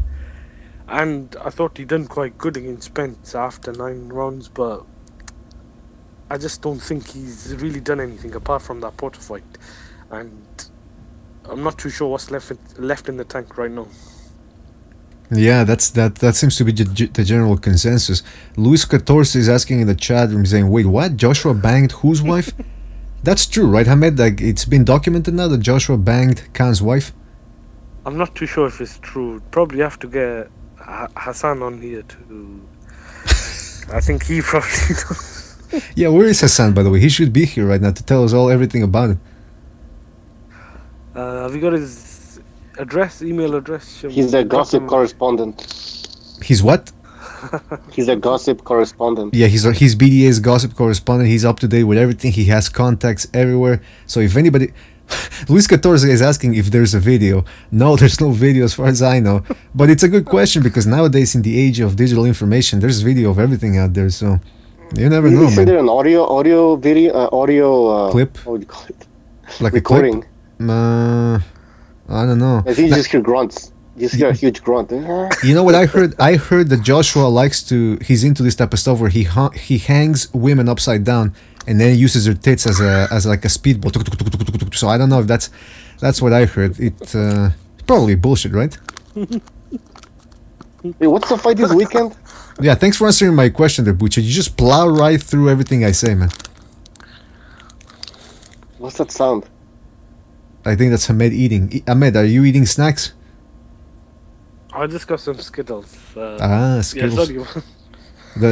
and I thought he done quite good against Spence after 9 rounds, but I just don't think he's really done anything apart from that Porter fight. And I'm not too sure what's left in the tank right now. Yeah, that seems to be the general consensus. Luis 14 is asking in the chat room, saying, "Wait, what? Joshua banged whose wife?" That's true, right, Hamed? Like, it's been documented now that Joshua banged Khan's wife. I'm not too sure if it's true. Probably have to get Hassan on here to. I think he probably knows. Yeah, where is Hassan, by the way? He should be here right now to tell us everything about it. Have you got his email address? He's a gossip correspondent. He's what? He's a gossip correspondent. Yeah, he's BDA's gossip correspondent. He's up to date with everything. He has contacts everywhere. So if anybody... Luis 14 is asking if there's a video. No, there's no video as far as I know. But it's a good question, because nowadays, in the age of digital information, there's video of everything out there. So you never know, man. Is there an audio video, audio clip? What would you call it? Like recording. A clip? I don't know. I think you just hear grunts. You see a huge grunt. You know what I heard? I heard that Joshua he's into this type of stuff where he hangs women upside down and then uses their tits as like a speedboat. So I don't know if that's what I heard. It's probably bullshit, right? Hey, what's the fight this weekend? Yeah, thanks for answering my question there, Bucha. You just plow right through everything I say, man. What's that sound? I think that's Ahmed eating. Ahmed, are you eating snacks? I just got some Skittles. Skittles. Yeah, sorry.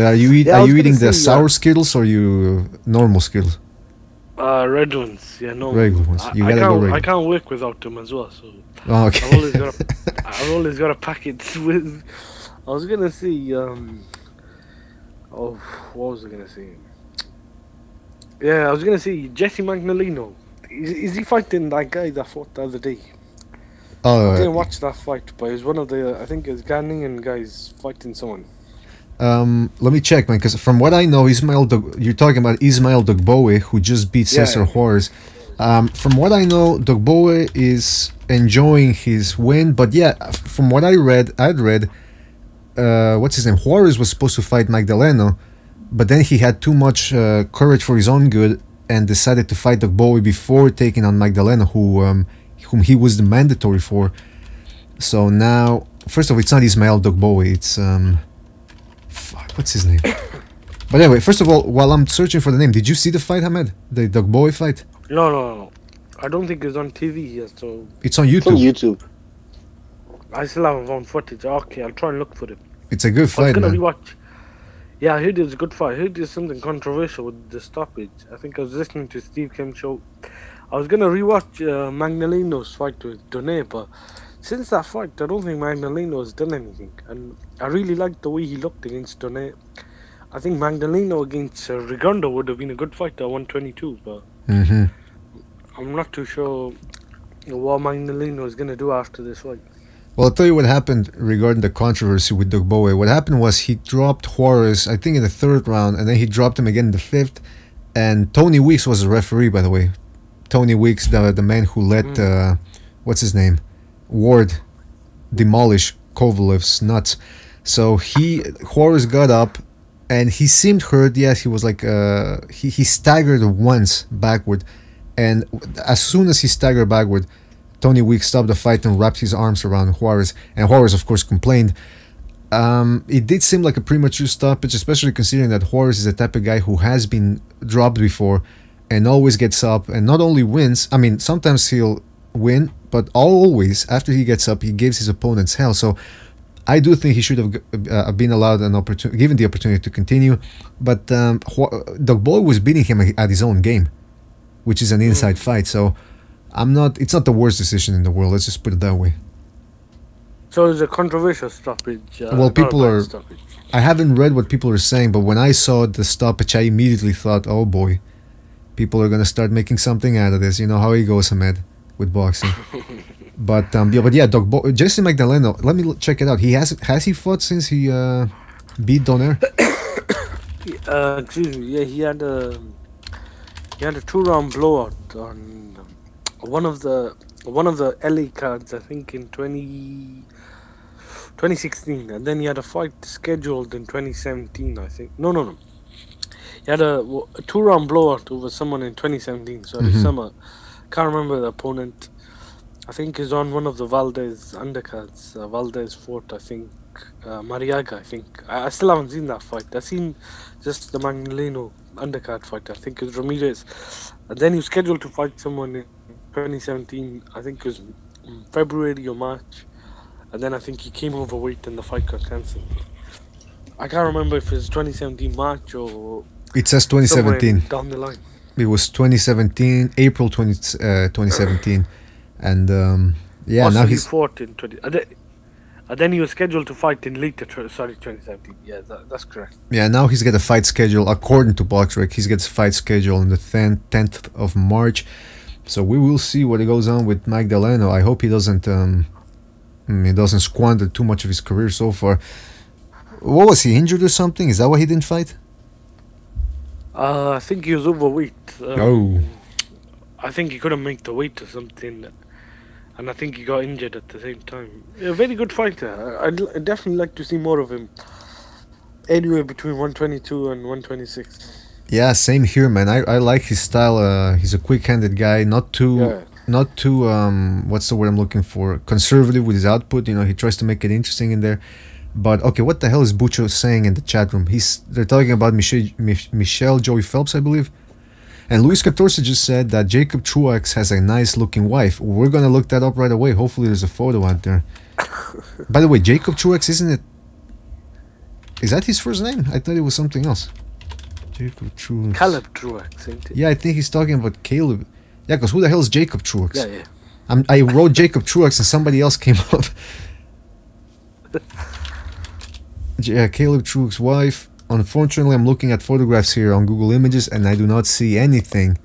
Are you Yeah, eating the sour Skittles or you normal Skittles? Red ones. Yeah, no. Regular ones. You gotta go regular. I can't work without them as well. So Oh, okay. I've always got a packet with. I was gonna see. What was I gonna say? Yeah, I was gonna say Jesse Magnolino. Is he fighting that guy that fought the other day? Oh, I didn't watch that fight, but it was one of the, I think it was Ghanaian guys fighting someone. let me check, man, because from what I know, you're talking about Ismail Dogboe, who just beat Cesar Juarez. From what I know, Dogboe is enjoying his win, but yeah, from what I'd read, what's his name? Juarez was supposed to fight Magdaleno, but then he had too much courage for his own good and decided to fight Dogboe before taking on Magdaleno, whom he was the mandatory for. So now, first of all, it's not Ismail Dogboe, it's what's his name? But anyway, first of all, while I'm searching for the name, did you see the fight, Ahmed? The Dogboe fight? No. I don't think it's on TV yet, so... It's on YouTube. It's on YouTube. I still haven't found footage. Okay, I'll try and look for it. It's a good I was fight, gonna man. rewatch. Yeah, I heard it was a good fight. I heard there's something controversial with the stoppage. I think I was listening to Steve Kim's show. I was gonna rewatch Magnolino's fight with Doné, but since that fight, I don't think Magnolino has done anything. And I really liked the way he looked against Doné. I think Magnolino against Rigonda would have been a good fight at 122, but I'm not too sure what Magnolino is gonna do after this fight. Well, I'll tell you what happened regarding the controversy with Dogboe. What happened was he dropped Juarez, I think, in the third round, and then he dropped him again in the fifth. And Tony Weeks was the referee, by the way. Tony Weeks, the man who let, what's his name? Ward demolish Kovalev's nuts. So Juarez got up, and he seemed hurt. Yes, he was like, he staggered once backward. And as soon as he staggered backward, Tony Weeks stopped the fight and wrapped his arms around Juarez, and Juarez, of course, complained. It did seem like a premature stoppage, especially considering that Juarez is the type of guy who has been dropped before and always gets up and not only wins, I mean, sometimes he'll win, but always, after he gets up, he gives his opponents hell. So I do think he should have been allowed given the opportunity to continue, but Dogboe was beating him at his own game, which is an inside fight, so it's not the worst decision in the world, let's just put it that way. So it's a controversial stoppage. Well, I haven't read what people are saying, but when I saw the stoppage, I immediately thought, oh boy, people are going to start making something out of this. You know how it goes, Ahmed, with boxing. But Dogboe, Jesse Magdaleno, let me check it out. Has he fought since he beat Donaire? Excuse me, yeah, he had a 2-round blowout on one of the LA cards, I think in 2016, and then he had a fight scheduled in 2017, I think. No. He had a 2-round blowout over someone in 2017, so summer. Can't remember the opponent. I think he's on one of the Valdez undercards. Valdez fought, I think, Mariaga, I think. I still haven't seen that fight. I've seen just the Magnolino undercard fight. I think it was Ramirez. And then he was scheduled to fight someone in 2017. I think it was February or March. And then I think he came overweight and the fight got cancelled. I can't remember if it was 2017 March or... It says 2017. Down the line. It was 2017, April 2017. And now he's... fought in 20... And then he was scheduled to fight in later, 2017. Yeah, that's correct. Yeah, now he's got a fight schedule, according to BoxRec, he's got a fight schedule on the 10th of March. So we will see what goes on with Magdaleno. I hope he doesn't squander too much of his career so far. What was he, injured or something? Is that why he didn't fight? I think he was overweight. Oh. I think he couldn't make the weight or something. and I think he got injured at the same time. A very good fighter. I'd definitely like to see more of him. Anywhere between 122 and 126. Yeah, same here, man. I like his style. He's a quick-handed guy, not too what's the word I'm looking for? Conservative with his output. You know, he tries to make it interesting in there. But okay, what the hell is Bucho saying in the chat room? They're talking about Michelle Joey Phelps, I believe. And Luis Catorce just said that Jacob Truax has a nice-looking wife. We're gonna look that up right away. Hopefully, there's a photo out there. By the way, Jacob Truax, isn't it? Is that his first name? I thought it was something else. Jacob Truax. Caleb Truax, ain't it? Yeah, I think he's talking about Caleb. Yeah, because who the hell is Jacob Truax? Yeah, yeah. I wrote Jacob Truax and somebody else came up. Yeah, Caleb Truax's wife. Unfortunately, I'm looking at photographs here on Google Images and I do not see anything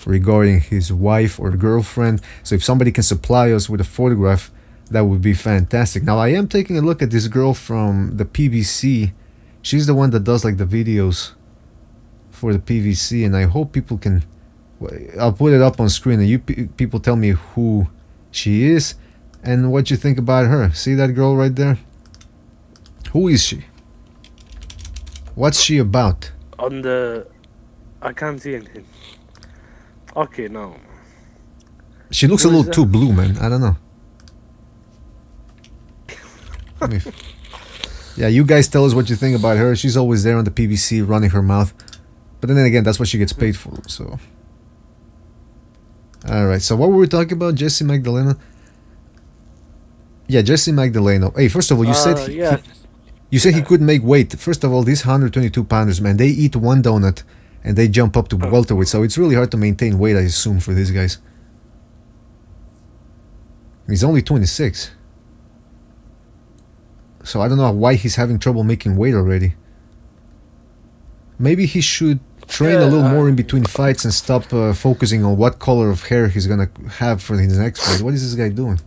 regarding his wife or girlfriend. So if somebody can supply us with a photograph, that would be fantastic. Now, I am taking a look at this girl from the PVC. She's the one that does like the videos for the PVC, and I hope people can... I'll put it up on screen and you people tell me who she is and what you think about her. See that girl right there? Who is she? What's she about? On the... I can't see anything. Okay, no. She looks a little too blue, man. I don't know. Yeah, you guys tell us what you think about her. She's always there on the PVC running her mouth. But then again, that's what she gets paid for, so... Alright, so what were we talking about? Jesse Magdaleno? Yeah, Jesse Magdaleno. Hey, first of all, you said you said he couldn't make weight. First of all, these 122 pounders, man, they eat one donut and they jump up to welterweight, so it's really hard to maintain weight, I assume, for these guys. He's only 26. So I don't know why he's having trouble making weight already. Maybe he should train a little more in between fights and stop focusing on what color of hair he's gonna have for his next fight. What is this guy doing?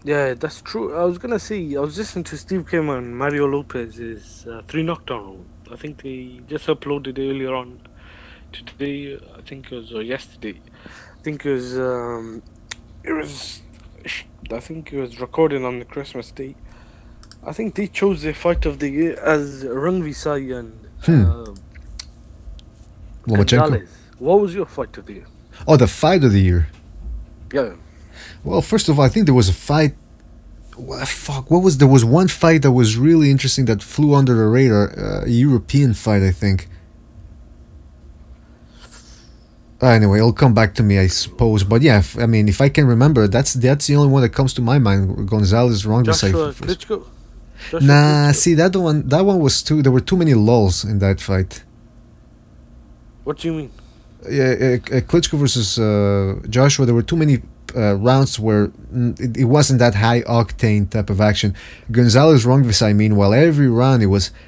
Yeah, that's true. I was gonna say, I was listening to Steve Kim and Mario Lopez's 3 knockdown rule. I think they just uploaded earlier on today. I think it was or yesterday. I think it was recorded on the Christmas day. I think they chose their fight of the year as Rungvisai and Gonzalez. What was your fight of the year? Oh, the fight of the year. Yeah. Well, first of all, I think there was a fight. What was there was one fight that was really interesting that flew under the radar. A European fight, I think. Anyway, it'll come back to me, I suppose. But yeah, I mean, if I can remember, that's the only one that comes to my mind. Gonzalez wrong. Joshua Klitschko. Nah, see that one was too. There were too many lulls in that fight. What do you mean? Yeah, Klitschko versus Joshua. There were too many rounds where it wasn't that high octane type of action. Gonzalez Rongvisai, meanwhile, every round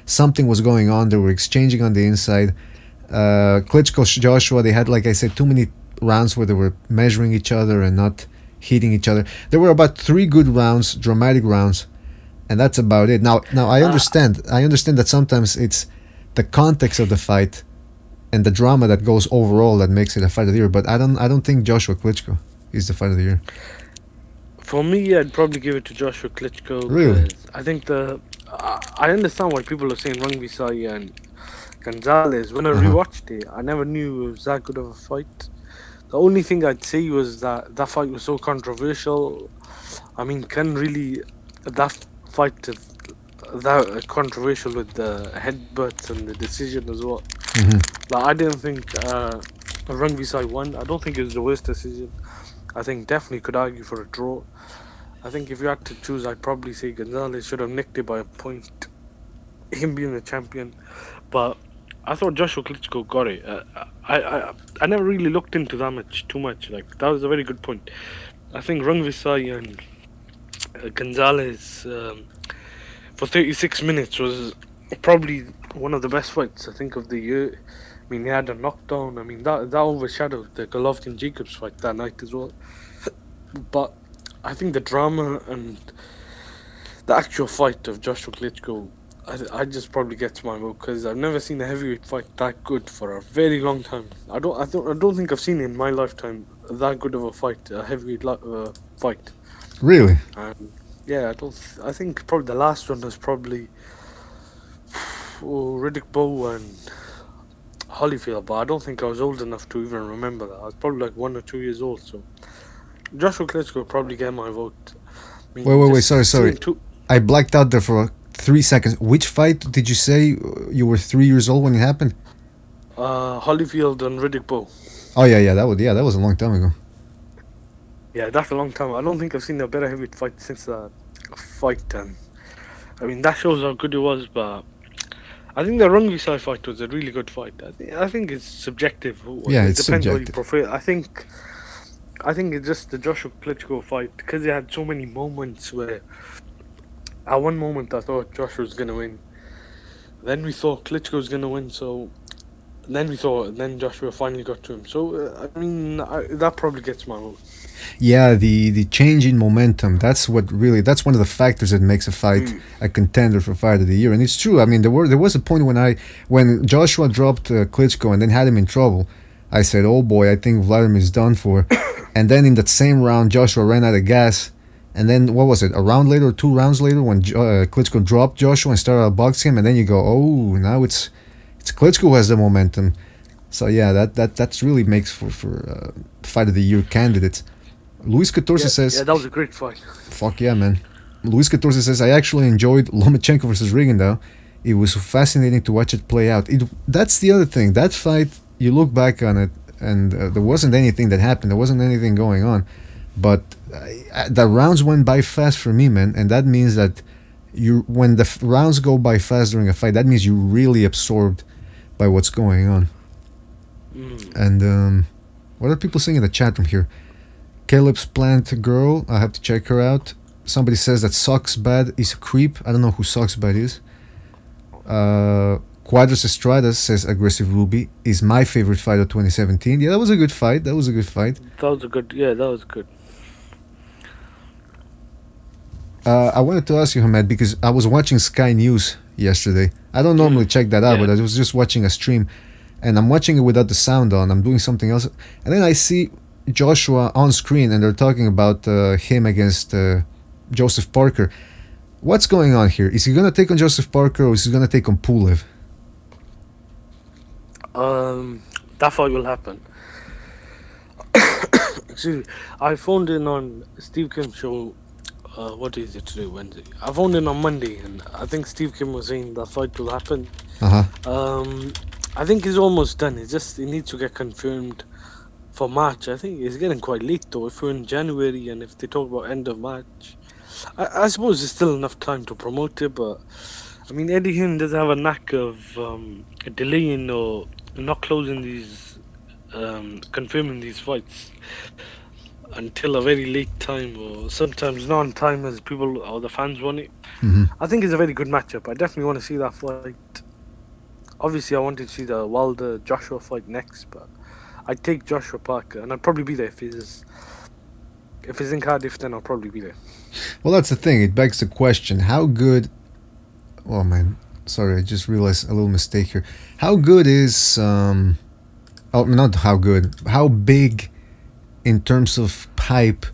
something was going on. They were exchanging on the inside. Klitschko Joshua, they had, like I said, too many rounds where they were measuring each other and not hitting each other. There were about 3 good rounds, dramatic rounds, and that's about it. Now I understand that sometimes it's the context of the fight and the drama that goes overall that makes it a fight of the year, but I don't think Joshua Klitschko is the fight of the year. For me, I'd probably give it to Joshua Klitschko. Really? I think I understand why people are saying Rungvisai and Gonzalez. When I rewatched it, I never knew it was that good of a fight. The only thing I'd say was that fight was so controversial. I mean, that fight is that controversial with the headbutts and the decision as well. Like, I didn't think Rungvisai won. I don't think it was the worst decision. I think definitely could argue for a draw. I think if you had to choose, I'd probably say Gonzalez should have nicked it by a point, him being the champion. But I thought Joshua Klitschko got it. I never really looked into that too much. Like, that was a very good point. I think Rungvisai and Gonzalez for 36 minutes was probably one of the best fights, I think, of the year. I mean, he had a knockdown. I mean, that overshadowed the Golovkin-Jacobs fight that night as well. But I think the drama and the actual fight of Joshua Klitschko, I just probably gets my vote because I've never seen a heavyweight fight that good for a very long time. I don't think I've seen in my lifetime that good of a fight, a heavyweight fight. Really? Yeah, I think probably the last one was probably Riddick Bowe and Holyfield, but I don't think I was old enough to even remember that. I was probably like 1 or 2 years old, so Joshua Klitschko would probably get my vote. I mean, Wait, sorry. I blacked out there for 3 seconds. Which fight did you say you were 3 years old when it happened? Holyfield and Riddick Bowe. Oh yeah, that was a long time ago. Yeah, that's a long time. I don't think I've seen a better heavyweight fight since that fight. And I mean, that shows how good it was. But I think the Rungvisai fight was a really good fight. I think it's subjective. Yeah, it it's depends subjective. what you prefer. I think it's just the Joshua Klitschko fight because it had so many moments where. At one moment, I thought Joshua was going to win. Then we thought Klitschko was going to win, so... Then Joshua finally got to him. So, I mean, that probably gets my vote. Yeah, the change in momentum, that's one of the factors that makes a fight a contender for Fight of the Year. And it's true, I mean, there was a point when Joshua dropped Klitschko and then had him in trouble, I said, oh boy, I think Vladimir is done for. And then in that same round, Joshua ran out of gas. And then, what was it, a round later or 2 rounds later when Klitschko dropped Joshua and started outboxing him, and then you go, oh, now it's Klitschko who has the momentum. So yeah, that's really makes for Fight of the Year candidates. Luis Catorce says... Yeah, that was a great fight. Fuck yeah, man. Luis Catorce says, I actually enjoyed Lomachenko versus Rigondeaux. It was fascinating to watch it play out. That's the other thing. That fight, you look back on it, and there wasn't anything that happened. There wasn't anything going on. But the rounds went by fast for me, man, and that means that when the rounds go by fast during a fight, that means you're really absorbed by what's going on. And what are people saying in the chat room here? Caleb's plant girl, I have to check her out. Somebody says that Sucks Bad is a creep. I don't know who Sucks Bad is. Quadras Estrada says Aggressive Ruby is my favorite fight of 2017. Yeah, that was a good fight. That was good. I wanted to ask you, Hamed, because I was watching Sky News yesterday. I don't normally check that out, but I was just watching a stream, and I'm watching it without the sound on. I'm doing something else, and then I see Joshua on screen, and they're talking about him against Joseph Parker. What's going on here? Is he going to take on Joseph Parker, or is he going to take on Pulev? That fight will happen. Excuse me. I phoned in on Steve Kim's show. What is it today? Wednesday. I phoned in on Monday, and I think Steve Kim was saying that fight will happen. I think he's almost done. He needs to get confirmed for March. I think it's getting quite late though. If we're in January and if they talk about end of March, I suppose there's still enough time to promote it. But I mean, Eddie Hearn does have a knack of delaying or not closing these, confirming these fights until a very late time, or sometimes not on time as people or the fans want it. I think it's a very good matchup. I definitely want to see that fight. Obviously, I wanted to see the Wilder Joshua fight next, but I'd take Joshua Parker, and I'd probably be there if he's in Cardiff. Then I'll probably be there. Well, that's the thing. It begs the question: how good? Oh man, sorry, I just realized a little mistake here. How good is? Not how good. How big? In terms of hype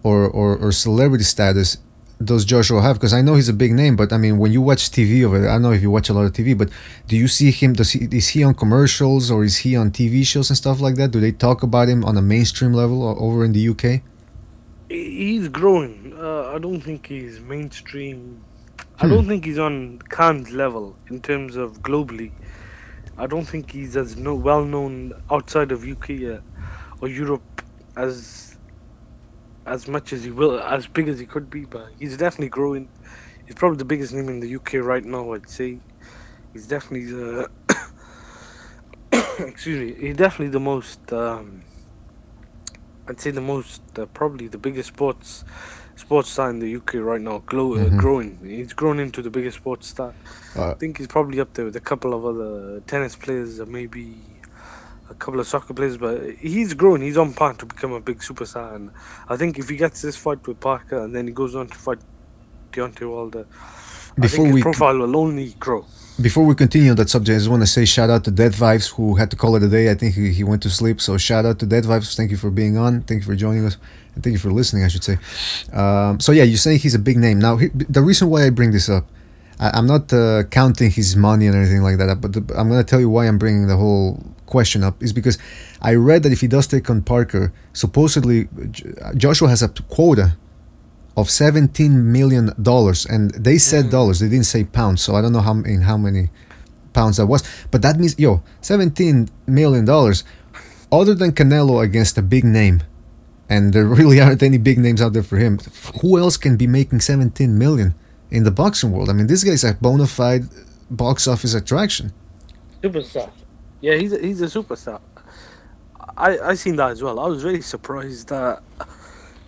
or celebrity status does Joshua have? Because I know he's a big name, but I mean, when you watch TV over there, I don't know if you watch a lot of TV, but do you see him? Is he on commercials or is he on TV shows and stuff like that? Do they talk about him on a mainstream level over in the UK? He's growing. I don't think he's mainstream. I don't think he's on Khan's level in terms of globally. I don't think he's as well known outside of UK or Europe as much as as big as he could be, but he's definitely growing. He's probably the biggest name in the UK right now, I'd say. He's definitely the he's definitely the most I'd say the most probably the biggest sports star in the UK right now, growing. He's grown into the biggest sports star. I think he's probably up there with a couple of other tennis players and maybe a couple of soccer players, but he's growing. He's on par to become a big superstar, and I think if he gets this fight with Parker and then he goes on to fight Deontay Wilder, I think his profile will only grow. Before we continue on that subject, I just want to say shout out to Dead Vibes, who had to call it a day. I think he went to sleep. So shout out to Dead Vibes. Thank you for being on. Thank you for joining us. And thank you for listening, I should say. So yeah, you're saying he's a big name. Now, the reason why I bring this up, I'm not counting his money and anything like that, but I'm going to tell you why I'm bringing the whole question up is because I read that if he does take on Parker, supposedly Joshua has a quota of $17 million, and they said dollars, they didn't say pounds, so I don't know how many pounds that was, but that means $17 million other than Canelo against a big name, and there really aren't any big names out there for him. Who else can be making 17 million in the boxing world? I mean, this guy's a bona fide box office attraction. Superstar. Yeah, he's a superstar. I seen that as well. I was very surprised at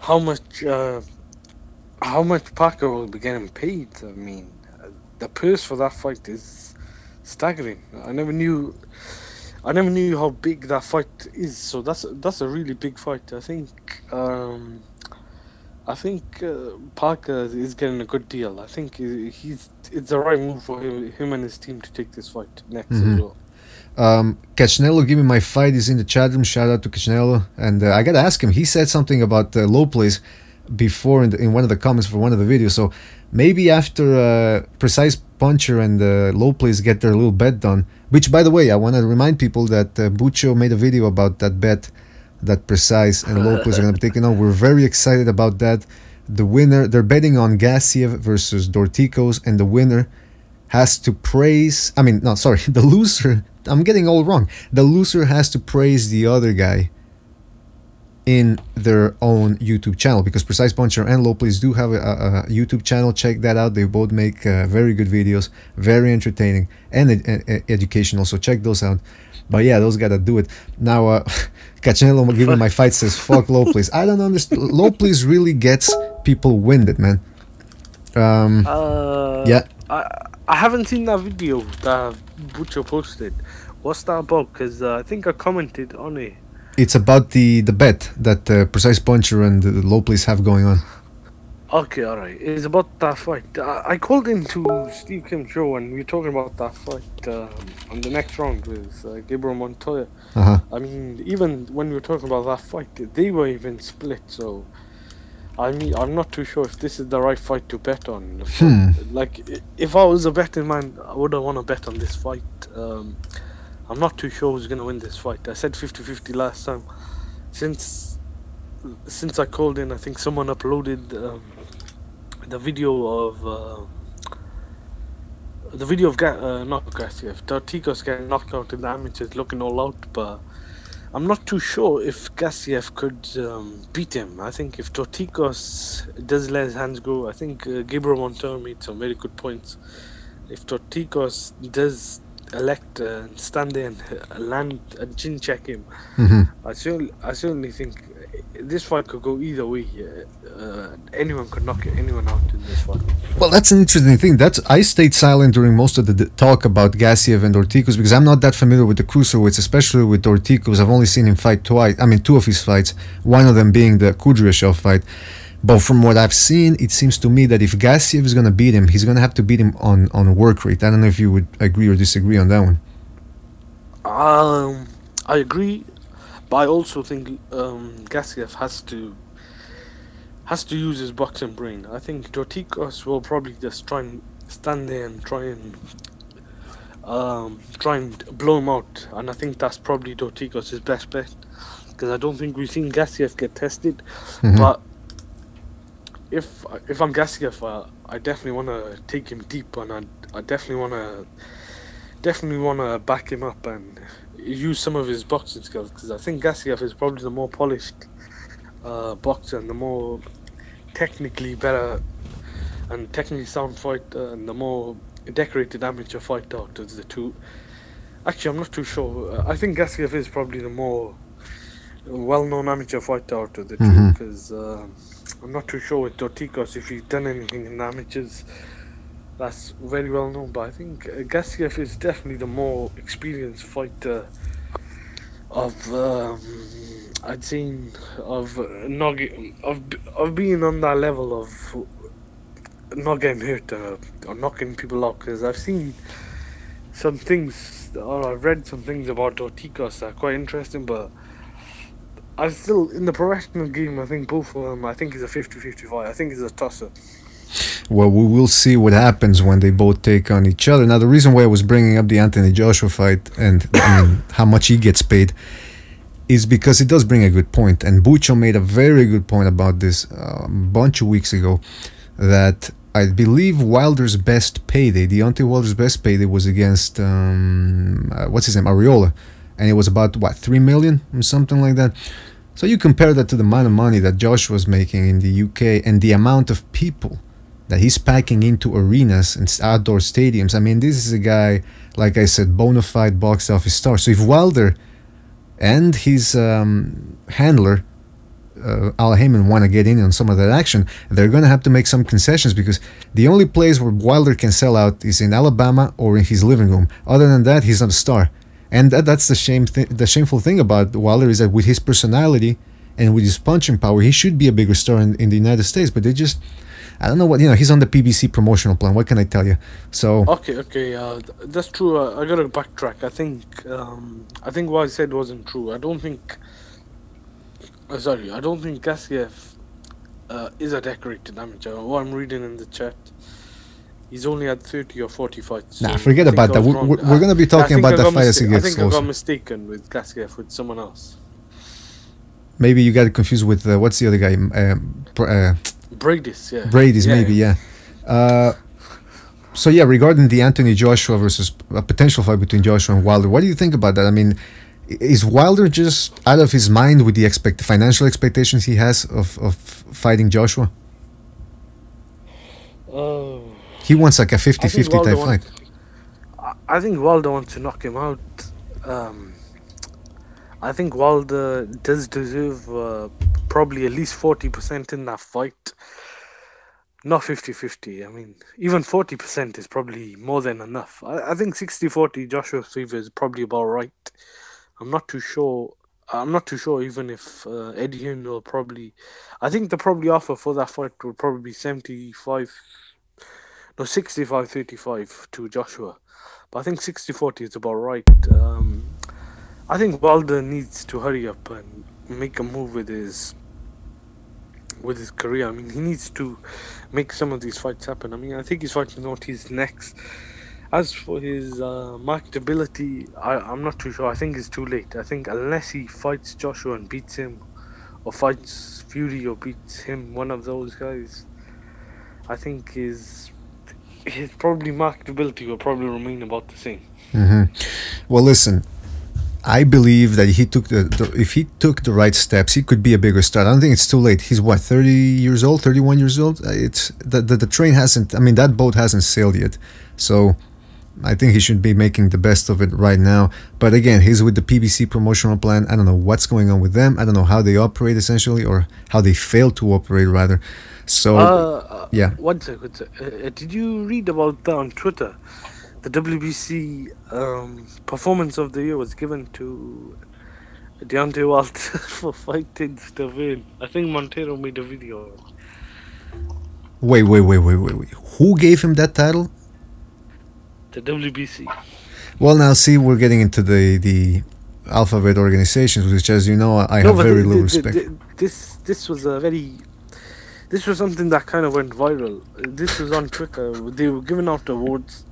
how much Parker will be getting paid. I mean, the purse for that fight is staggering. I never knew how big that fight is. So that's a really big fight. I think Parker is getting a good deal. I think it's the right move for him and his team to take this fight next as well. Cachnello, give me my fight, is in the chat room. Shout out to Cachnello. And I gotta ask him, he said something about low plays before in one of the comments for one of the videos, so maybe after Precise Puncher and low plays get their little bet done, which by the way I want to remind people that Bucho made a video about that bet that Precise and low plays are going to be taking on. We're very excited about that. The winner, they're betting on Garcia versus Dorticos, and the winner has to praise, the loser, I'm getting all wrong, the loser has to praise the other guy in their own YouTube channel, because Precise Puncher and Low Plays do have a YouTube channel. Check that out. They both make very good videos, very entertaining and educational, so check those out. But yeah, those gotta do it. Now Cachanello giving my fight says fuck Low Plays. I don't understand. Low Plays really gets people winded, man. Yeah, I haven't seen that video that Butcher posted. What's that about? Because I think I commented on it. It's about the bet that Precise Puncher and Low Plays have going on. Okay, alright. It's about that fight. I called into Steve Kim's show and we were talking about that fight on the next round with Gabriel Montoya. I mean, even when we were talking about that fight, they were even split, so I mean, I'm not too sure if this is the right fight to bet on. Like, if I was a betting man, I would have want to bet on this fight. I'm not too sure who's going to win this fight. I said 50-50 last time. Since I called in, I think someone uploaded the video of not Garcia, Dorticos getting knocked out in the amateurs, looking all out, but I'm not too sure if Garcia could beat him. I think if Dorticos does let his hands go, I think Gabriel Montoya made some very good points. If Dorticos does elect stand there and land a chin check him, I certainly think this fight could go either way. Anyone could knock anyone out in this fight. Well, that's an interesting thing. I stayed silent during most of the talk about Gassiev and Dorticos because I'm not that familiar with the cruiserweights, especially with Dorticos. I've only seen him fight twice. I mean, two of his fights. One of them being the Kudryashov fight. But from what I've seen, it seems to me that if Gassiev is going to beat him, he's going to have to beat him on work rate. I don't know if you would agree or disagree on that one. I agree, but I also think Gassiev has to use his boxing brain. I think Dorticos will probably just try and stand there and try and blow him out. And I think that's probably Dorticos' best bet, because I don't think we've seen Gassiev get tested. But if I'm Gassiev, I definitely want to take him deep, and I definitely want to back him up and use some of his boxing skills, because I think Gassiev is probably the more polished boxer and the more technically better and technically sound fighter and the more decorated amateur fighter out of the two. Actually, I'm not too sure. I think Gassiev is probably the more well-known amateur fighter out of the two, because I'm not too sure with Dorticos if he's done anything in the amateurs that's very well known, but I think Gassiev is definitely the more experienced fighter of I'd say of being on that level of not getting hurt or knocking people out, because I've seen some things, or I've read some things about Ortigas that are quite interesting, but I still, in the professional game, I think both of them, I think it's a 50-50 fight. I think it's a toss-up. Well, we will see what happens when they both take on each other. Now, the reason why I was bringing up the Anthony Joshua fight and how much he gets paid is because it does bring a good point. And Bucho made a very good point about this a bunch of weeks ago, that I believe Wilder's best payday, Deontay Wilder's best payday, was against, what's his name, Arreola. And it was about, what, 3 million or something like that. So you compare that to the amount of money that Joshua was making in the UK and the amount of people that he's packing into arenas and outdoor stadiums. I mean, this is a guy, like I said, bona fide box office star. So if Wilder and his handler, Al Heyman, want to get in on some of that action, they're going to have to make some concessions, because the only place where Wilder can sell out is in Alabama or in his living room. Other than that, he's not a star. And that's the shameful thing about Wilder, is that with his personality and with his punching power, he should be a bigger star in the United States. But they just, I don't know what, he's on the PBC promotional plan. What can I tell you? So Okay, that's true. I gotta backtrack. I think what I said wasn't true. I don't think Garcia is a decorated amateur. What I'm reading in the chat, he's only had 30 or 40 fights. Nah, forget about that. We're going to be talking about the fight as it gets closer. I think I got mistaken with Garcia with someone else. Maybe you got confused with, what's the other guy? Brady's, yeah. Brady's, maybe, yeah. So, yeah, regarding the Anthony Joshua versus a potential fight between Joshua and Wilder, what do you think about that? I mean, is Wilder just out of his mind with the financial expectations he has of fighting Joshua? He wants like a 50-50 type fight. I think Wilder wants to knock him out. I think Wilder does deserve probably at least 40% in that fight. Not 50-50. I mean, even 40% is probably more than enough. I think 60-40 Joshua favor is probably about right. I'm not too sure even if Eddie Hearn will probably... I think the probably offer for that fight would probably be 65-35 to Joshua. But I think 60-40 is about right. I think Wilder needs to hurry up and make a move with his career. I mean, he needs to make some of these fights happen. I mean, I think he's fighting Ortiz next. As for his marketability, I'm not too sure. I think it's too late. I think unless he fights Joshua and beats him, or fights Fury or beats him, one of those guys, I think his probably marketability will probably remain about the same. Well, listen, I believe that if he took the right steps, he could be a bigger star. I don't think it's too late. He's what, 30 years old, 31 years old? It's the train hasn't, I mean, that boat hasn't sailed yet. So I think he should be making the best of it right now. But again, he's with the PBC promotional plan. I don't know what's going on with them. I don't know how they operate, essentially, or how they fail to operate, rather. So, yeah. One second. Did you read about that on Twitter? The WBC Performance of the Year was given to Deontay Wilder for fighting Thurman. I think Montero made a video. Wait. Who gave him that title? The WBC. Well, now see, we're getting into the alphabet organizations, which, as you know, I have very little respect. This was something that kind of went viral. This was on Twitter. They were giving out awards.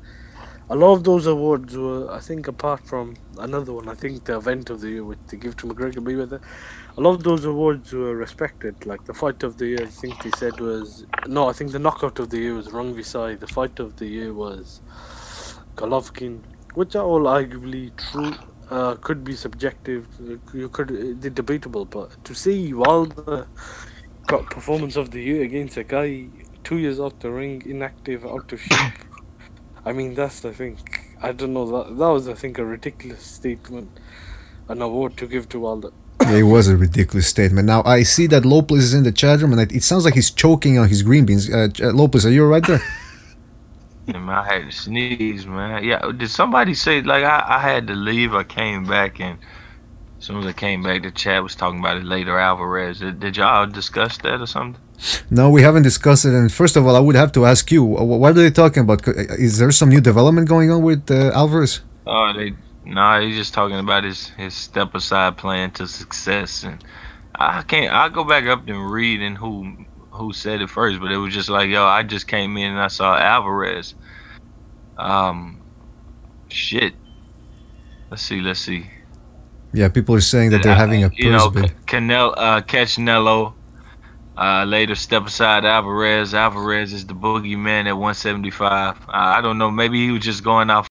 A lot of those awards were, I think, apart from another one, I think the event of the year, which they give to McGregor Mayweather, a lot of those awards were respected. Like the fight of the year, I think they said was... No, I think the knockout of the year was Rung Visai. The fight of the year was Golovkin, which are all arguably true. Could be subjective, they're debatable, but to see Wilder got performance of the year against a guy 2 years out the ring, inactive, out of shape, I mean, that's, I think, I don't know, that was, I think, a ridiculous statement, an award to give to Wilder. It was a ridiculous statement. Now, I see that Lopez is in the chat room, and it sounds like he's choking on his green beans. Lopez, are you alright there? Yeah, man, I had to sneeze, man. Yeah, did somebody say, like, I had to leave? I came back, and as soon as I came back, the chat was talking about it later, Alvarez. Did y'all discuss that or something? No, we haven't discussed it. And first of all, I would have to ask you, what are they talking about? Is there some new development going on with Alvarez? Oh, he's just talking about his step aside plan to success, and I'll go back up and read and who said it first, but it was just like, yo, I just came in and I saw Alvarez. Shit. Let's see. Yeah, people are saying that they're having a purse bid. Catch Canelo. Later, step aside Alvarez. Alvarez is the boogeyman at 175. I don't know. Maybe he was just going off